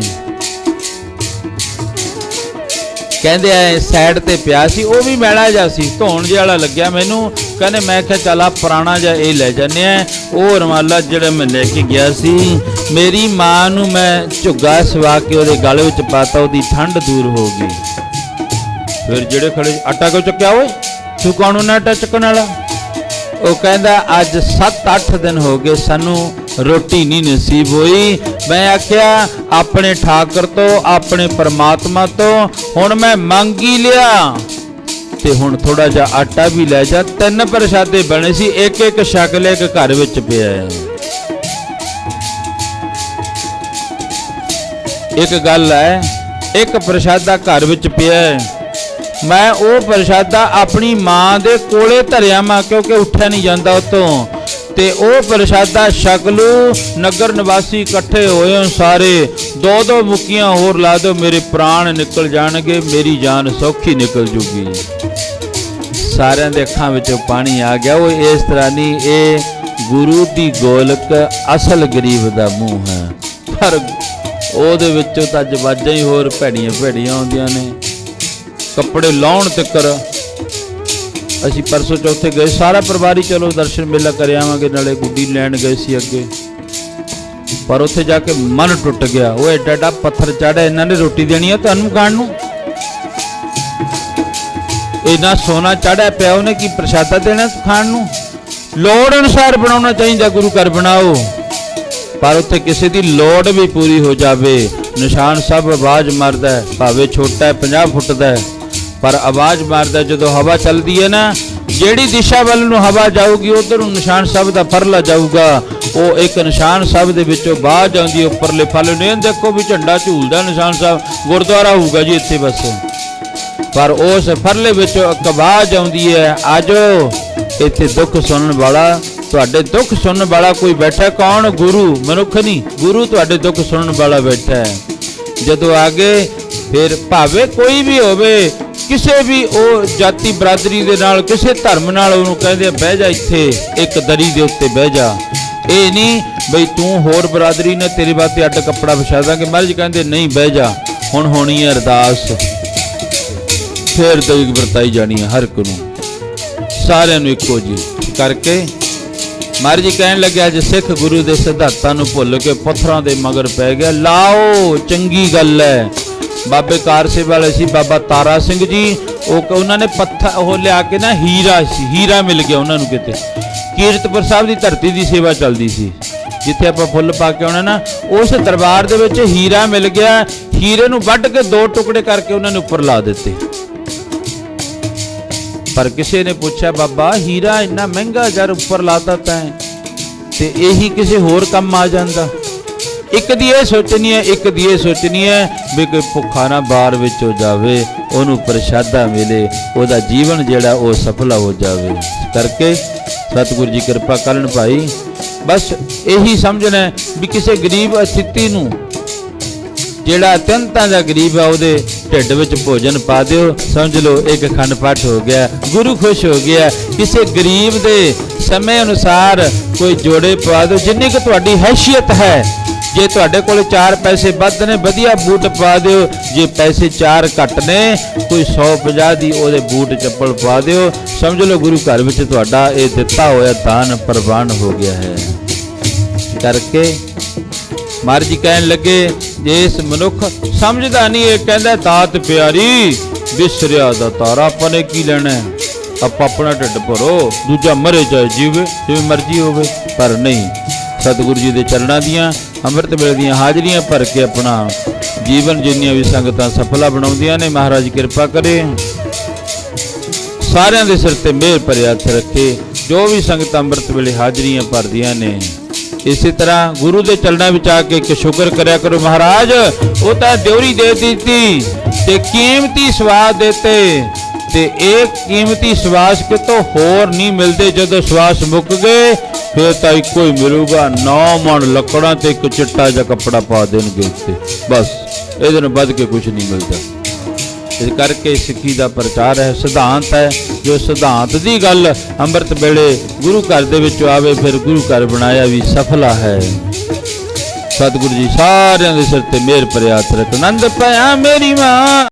ਕਹਿੰਦੇ ਐ ਸਾਈਡ ਤੇ ਪਿਆ ਸੀ, ਉਹ ਵੀ ਮੈਲਾ ਜਿਹਾ ਸੀ, ਧੋਣ ਜਿਹਾ ਵਾਲਾ ਲੱਗਿਆ ਮੈਨੂੰ। ਕਹਿੰਦੇ ਮੈਂ ਕਿਹਾ ਚੱਲ ਆ ਪੁਰਾਣਾ ਜਿਹਾ ਇਹ ਲੈ ਜਾਂਦੇ ਆ। ਉਹ ਰੁਮਾਲਾ ਜਿਹੜਾ ਮੈਂ ਲੈ ਕੇ ਗਿਆ ਸੀ, ਮੇਰੀ ਮਾਂ ਨੂੰ ਮੈਂ ਝੁੱਗਾ ਸਵਾ ਕੇ ਉਹਦੇ ਗਲੇ ਵਿੱਚ ਪਾਤਾ, ਉਹਦੀ ਠੰਡ ਦੂਰ ਹੋ ਗਈ। ਫਿਰ ਜਿਹੜੇ ਖੜੇ, ਆਟਾ ਕਿਉਂ ਚੱਕਿਆ ਓਏ, ਤੂੰ ਕੌਣ ਨਾ ਆਟਾ ਚੱਕਣ ਵਾਲਾ? ਉਹ ਕਹਿੰਦਾ ਅੱਜ 7-8 ਦਿਨ ਹੋ ਗਏ ਸਾਨੂੰ ਰੋਟੀ ਨਹੀਂ ਨਸੀਬ ਹੋਈ। ਮੈਂ ਆਖਿਆ ਆਪਣੇ ਠਾਕਰ ਤੋਂ, ਆਪਣੇ ਪਰਮਾਤਮਾ ਤੋਂ ਹੁਣ ਮੈਂ ਮੰਗ ਹੀ ਲਿਆ ਤੇ ਹੁਣ ਥੋੜਾ ਜਿਹਾ ਆਟਾ ਵੀ ਲੈ ਜਾ। 3 ਪ੍ਰਸ਼ਾਦੇ ਬਣੇ ਸੀ, ਇੱਕ ਛਕ ਲੈ ਕੇ ਘਰ ਵਿੱਚ ਪਿਆ ਹੈ। ਇੱਕ ਗੱਲ ਹੈ, ਇੱਕ ਪ੍ਰਸ਼ਾਦਾ ਘਰ ਵਿੱਚ ਪਿਆ ਹੈ, ਮੈਂ ਉਹ ਪ੍ਰਸ਼ਾਦਾ ਆਪਣੀ ਮਾਂ ਦੇ ਕੋਲੇ ਧਰਿਆ ਮਾਂ, ਕਿਉਂਕਿ ਉੱਠਿਆ ਨਹੀਂ ਜਾਂਦਾ ਉਤੋਂ, ਤੇ ਉਹ ਪ੍ਰਸ਼ਾਦਾ ਛਕ ਲੂ। ਨਗਰ ਨਿਵਾਸੀ ਇਕੱਠੇ ਹੋਏ ਸਾਰੇ, 2-2 ਮੁੱਕੀਆਂ ਹੋਰ ਲਾ ਦਿਓ, ਮੇਰੇ ਪ੍ਰਾਣ ਨਿਕਲ ਜਾਣਗੇ, ਮੇਰੀ ਜਾਨ ਸੌਖੀ ਨਿਕਲ ਜੂਗੀ। ਸਾਰਿਆਂ ਦੇ ਅੱਖਾਂ ਵਿੱਚੋਂ ਪਾਣੀ ਆ ਗਿਆ। ਉਹ ਇਸ ਤਰ੍ਹਾਂ ਨਹੀਂ, ਇਹ ਗੁਰੂ ਦੀ ਗੋਲਕ ਅਸਲ ਗਰੀਬ ਦਾ ਮੂੰਹ ਹੈ, ਪਰ ਉਹਦੇ ਵਿੱਚੋਂ ਤਾਂ ਜਵਾਜ਼ਾਂ ਹੀ ਹੋਰ ਭੈੜੀਆਂ ਭੈੜੀਆਂ ਆਉਂਦੀਆਂ ਨੇ। ਕੱਪੜੇ ਲਾਉਣ ਤੱਕਰ ਅਸੀਂ ਪਰਸੋਂ ਚੌਥੇ ਗਏ, ਸਾਰਾ ਪਰਿਵਾਰ ਹੀ, ਚਲੋ ਦਰਸ਼ਨ ਮੇਲਾ ਕਰ ਆਵਾਂਗੇ, ਨਾਲੇ ਗੁੱਡੀ ਲੈਣ ਗਏ ਸੀ ਅੱਗੇ, ਪਰ ਉੱਥੇ ਜਾ ਕੇ ਮਨ ਟੁੱਟ ਗਿਆ। ਉਹ ਐਡਾ ਐਡਾ ਪੱਥਰ ਚਾੜਿਆ, ਇਹਨਾਂ ਨੇ ਰੋਟੀ ਦੇਣੀ ਆ ਤੁਹਾਨੂੰ ਖਾਣ ਨੂੰ, ਇੰਨਾ ਸੋਨਾ ਚਾੜਿਆ ਪਿਆ, ਉਹਨੇ ਕੀ ਪ੍ਰਸ਼ਾਦਾ ਦੇਣਾ ਖਾਣ ਨੂੰ? ਲੋੜ ਅਨੁਸਾਰ ਬਣਾਉਣਾ ਚਾਹੀਦਾ, ਗੁਰੂ ਘਰ ਬਣਾਓ, ਪਰ ਉੱਥੇ ਕਿਸੇ ਦੀ ਲੋੜ ਵੀ ਪੂਰੀ ਹੋ ਜਾਵੇ। ਨਿਸ਼ਾਨ ਸਾਹਿਬ ਆਵਾਜ਼ ਮਾਰਦਾ ਹੈ, ਭਾਵੇਂ ਛੋਟਾ ਹੈ 50 ਫੁੱਟ ਦਾ ਹੈ, ਪਰ ਆਵਾਜ਼ ਮਾਰਦਾ ਜਦੋਂ ਹਵਾ ਚੱਲਦੀ ਹੈ ਨਾ, ਜਿਹੜੀ ਦਿਸ਼ਾ ਵੱਲ ਨੂੰ ਹਵਾ ਜਾਊਗੀ ਉਧਰ ਨੂੰ ਨਿਸ਼ਾਨ ਸਾਹਿਬ ਦਾ ਫਰਲਾ ਜਾਊਗਾ। ਉਹ ਇੱਕ ਨਿਸ਼ਾਨ ਸਾਹਿਬ ਦੇ ਵਿੱਚੋਂ ਆਵਾਜ਼ ਆਉਂਦੀ ਉੱਪਰਲੇ ਫਲ ਨੇ, ਦੇਖੋ ਵੀ ਝੰਡਾ ਝੂਲਦਾ ਨਿਸ਼ਾਨ ਸਾਹਿਬ, ਗੁਰਦੁਆਰਾ ਹੋਊਗਾ ਜੀ ਇੱਥੇ ਬਸ, ਪਰ ਉਸ ਫਰਲੇ ਵਿੱਚੋਂ ਇੱਕ ਆਵਾਜ਼ ਆਉਂਦੀ ਹੈ, ਆਜੋ ਇੱਥੇ ਦੁੱਖ ਸੁਣਨ ਵਾਲਾ, ਤੁਹਾਡੇ ਦੁੱਖ ਸੁਣਨ ਵਾਲਾ ਕੋਈ ਬੈਠਾ। ਕੌਣ? ਗੁਰੂ, ਮਨੁੱਖ ਨਹੀਂ, ਗੁਰੂ ਤੁਹਾਡੇ ਦੁੱਖ ਸੁਣਨ ਵਾਲਾ ਬੈਠਾ ਹੈ। ਜਦੋਂ ਆਗੇ ਫਿਰ ਭਾਵੇਂ ਕੋਈ ਵੀ ਹੋਵੇ, ਕਿਸੇ ਵੀ ਉਹ ਜਾਤੀ ਬਰਾਦਰੀ ਦੇ ਨਾਲ, ਕਿਸੇ ਧਰਮ ਨਾਲ, ਉਹਨੂੰ ਕਹਿੰਦੇ ਬਹਿ ਜਾ ਇੱਥੇ ਇੱਕ ਦਰੀ ਦੇ ਉੱਤੇ ਬਹਿ ਜਾ। ਇਹ ਨਹੀਂ ਬਈ ਤੂੰ ਹੋਰ ਬਰਾਦਰੀ ਨੇ ਤੇਰੇ ਵਾਸਤੇ ਅੱਡ ਕੱਪੜਾ ਵਿਛਾ ਦਾਂਗੇ। ਮਹਾਰਾਜ ਕਹਿੰਦੇ ਨਹੀਂ, ਬਹਿ ਜਾ, ਹੁਣ ਹੋਣੀ ਹੈ ਅਰਦਾਸ, ਫਿਰ ਦੇਗ ਵਰਤਾਈ ਜਾਣੀ ਹੈ ਹਰ ਇੱਕ ਨੂੰ, ਸਾਰਿਆਂ ਨੂੰ ਇੱਕੋ ਜੀ ਕਰਕੇ। ਮਹਾਰਾਜ ਜੀ ਕਹਿਣ ਲੱਗੇ ਅੱਜ ਸਿੱਖ ਗੁਰੂ ਦੇ ਸਿਧਾਂਤਾਂ ਨੂੰ ਭੁੱਲ ਕੇ ਪੱਥਰਾਂ ਦੇ ਮਗਰ ਪੈ ਗਿਆ। ਲਾਓ, ਚੰਗੀ ਗੱਲ ਹੈ। ਬਾਬੇ ਕਾਰ ਸੇਵਾ ਵਾਲੇ ਸੀ ਬਾਬਾ ਤਾਰਾ ਸਿੰਘ ਜੀ, ਉਹਨਾਂ ਨੇ ਪੱਥਰ ਉਹ ਲਿਆ ਕੇ ਨਾ, ਹੀਰਾ ਸੀ, ਹੀਰਾ ਮਿਲ ਗਿਆ ਉਹਨਾਂ ਨੂੰ ਕਿਤੇ। ਕੀਰਤਪੁਰ ਸਾਹਿਬ ਦੀ ਧਰਤੀ ਦੀ ਸੇਵਾ ਚੱਲਦੀ ਸੀ, ਜਿੱਥੇ ਆਪਾਂ ਫੁੱਲ ਪਾ ਕੇ ਆਉਣਾ ਨਾ, ਉਸ ਦਰਬਾਰ ਦੇ ਵਿੱਚ ਹੀਰਾ ਮਿਲ ਗਿਆ। ਹੀਰੇ ਨੂੰ ਵੱਢ ਕੇ 2 ਟੁਕੜੇ ਕਰਕੇ ਉਹਨਾਂ ਨੇ ਉੱਪਰ ਲਾ ਦਿੱਤੇ। ਪਰ ਕਿਸੇ ਨੇ ਪੁੱਛਿਆ, ਬਾਬਾ ਹੀਰਾ ਇੰਨਾ ਮਹਿੰਗਾ ਜਰ ਉੱਪਰ ਲਾਤਾ ਤੈਂ, ਤੇ ਇਹੀ ਕਿਸੇ ਹੋਰ ਕੰਮ ਆ ਜਾਂਦਾ। ਇੱਕ ਦੀ ਇਹ ਸੋਚਣੀ ਹੈ, ਇੱਕ ਦੀ ਇਹ ਸੋਚਣੀ ਹੈ ਵੀ ਕੋਈ ਭੁੱਖਾ ਨਾ ਬਾਹਰ ਵਿੱਚੋਂ ਜਾਵੇ, ਉਹਨੂੰ ਪ੍ਰਸ਼ਾਦਾ ਮਿਲੇ, ਉਹਦਾ ਜੀਵਨ ਜਿਹੜਾ ਉਹ ਸਫਲ ਹੋ ਜਾਵੇ। ਕਰਕੇ ਸਤਿਗੁਰੂ ਜੀ ਕਿਰਪਾ ਕਰਨ ਭਾਈ, ਬਸ ਇਹੀ ਸਮਝਣਾ ਵੀ ਕਿਸੇ ਗਰੀਬ ਅਥਿਤੀ ਨੂੰ, ਜਿਹੜਾ ਅਤਿਅੰਤਾਂ ਦਾ ਗਰੀਬ ਆ, ਉਹਦੇ ਢਿੱਡ ਵਿੱਚ ਭੋਜਨ ਪਾ ਦਿਓ, ਸਮਝ ਲਓ ਇੱਕ ਅਖੰਡ ਪਾਠ ਹੋ ਗਿਆ, ਗੁਰੂ ਖੁਸ਼ ਹੋ ਗਿਆ। ਕਿਸੇ ਗਰੀਬ ਦੇ ਸਮੇਂ ਅਨੁਸਾਰ ਕੋਈ ਜੋੜੇ ਪਾ ਦਿਓ, ਜਿੰਨੀ ਕੁ ਤੁਹਾਡੀ ਹੈਸੀਅਤ ਹੈ। ਜੇ ਤੁਹਾਡੇ ਕੋਲ 4 ਪੈਸੇ ਵੱਧ ਨੇ, ਵਧੀਆ ਬੂਟ ਪਾ ਦਿਓ। ਜੇ ਪੈਸੇ 4 ਘੱਟ ਨੇ, ਕੋਈ 150 ਦੀ ਉਹਦੇ ਬੂਟ ਚੱਪਲ ਪਾ ਦਿਓ। ਸਮਝ ਲਓ ਗੁਰੂ ਘਰ ਵਿੱਚ ਤੁਹਾਡਾ ਇਹ ਦਿੱਤਾ ਹੋਇਆ ਦਾਨ ਪ੍ਰਵਾਨ ਹੋ ਗਿਆ ਹੈ। ਕਰਕੇ ਮਹਾਰਾਜ ਜੀ ਕਹਿਣ ਲੱਗੇ, ਜੇ ਇਸ ਮਨੁੱਖ ਸਮਝਦਾ ਨਹੀਂ, ਇਹ ਕਹਿੰਦਾ ਦਾਤ ਪਿਆਰੀ, ਵਿਸਰਿਆ ਦਾ ਤਾਰਾ, ਆਪਾਂ ਨੇ ਕੀ ਲੈਣਾ ਹੈ? ਆਪਾਂ ਆਪਣਾ ਢਿੱਡ ਭਰੋ, ਦੂਜਾ ਮਰੇ ਚਾਹੇ ਜੀਵੇ, ਜਿਵੇਂ ਮਰਜ਼ੀ ਹੋਵੇ। ਪਰ ਨਹੀਂ, ਸਤਿਗੁਰੂ ਜੀ ਦੇ ਚਰਨਾਂ ਦੀਆਂ ਅੰਮ੍ਰਿਤ ਵੇਲੇ ਦੀਆਂ ਹਾਜ਼ਰੀਆਂ ਭਰ ਕੇ ਆਪਣਾ ਜੀਵਨ ਜਿੰਨੀਆਂ ਵੀ ਸੰਗਤਾਂ ਸਫਲਾ ਬਣਾਉਂਦੀਆਂ ਨੇ, ਮਹਾਰਾਜ ਕਿਰਪਾ ਕਰੇ, ਸਾਰਿਆਂ ਦੇ ਸਿਰ ਤੇ ਮਿਹਰ ਭਰਿਆ ਹੱਥ ਰੱਖੇ। ਜੋ ਵੀ ਸੰਗਤਾਂ ਅੰਮ੍ਰਿਤ ਵੇਲੇ ਹਾਜ਼ਰੀਆਂ ਭਰਦੀਆਂ ਨੇ, ਇਸੇ ਤਰ੍ਹਾਂ ਗੁਰੂ ਦੇ ਚਰਨਾਂ ਵਿੱਚ ਆ ਕੇ ਇੱਕ ਸ਼ੁਕਰ ਕਰਿਆ ਕਰੋ, ਮਹਾਰਾਜ ਉਹ ਤਾਂ ਦਿਉਰੀ ਦੇ ਦਿੱਤੀ ਤੇ ਕੀਮਤੀ ਸਵਾਸ ਦਿੱਤੇ, ਤੇ ਇਹ ਕੀਮਤੀ ਸਵਾਸ ਕਿਤੋਂ ਹੋਰ ਨਹੀਂ ਮਿਲਦੇ। ਜਦੋਂ ਸਵਾਸ ਮੁੱਕ ਗਏ ਫਿਰ ਤਾਂ ਇੱਕੋ ਹੀ ਮਿਲੂਗਾ, 9 ਮਣ ਲੱਕੜਾਂ ਤੇ ਇੱਕ ਚਿੱਟਾ ਜਿਹਾ ਕੱਪੜਾ ਪਾ ਦੇਣਗੇ ਉੱਤੇ, ਬਸ ਇਹਦੇ ਨਾਲ ਵੱਧ ਕੇ ਕੁਝ ਨਹੀਂ ਮਿਲਦਾ। ਇਸ ਕਰਕੇ ਸਿੱਖੀ ਦਾ ਪ੍ਰਚਾਰ ਹੈ, ਸਿਧਾਂਤ ਹੈ। ਜੋ ਸਿਧਾਂਤ ਦੀ ਗੱਲ ਅੰਮ੍ਰਿਤ ਵੇਲੇ ਗੁਰੂ ਘਰ ਦੇ ਵਿੱਚ ਆਵੇ, ਫਿਰ ਗੁਰੂ ਘਰ ਬਣਾਇਆ ਵੀ ਸਫਲਾ ਹੈ। ਸਤਿਗੁਰੂ ਜੀ ਸਾਰਿਆਂ ਦੇ ਸਿਰ ਤੇ ਮਿਹਰ ਭਰਿਆ ਹੱਥ ਰੱਖਣ। ਆਨੰਦ ਪਾਇਆ ਮੇਰੀ ਮਾਂ।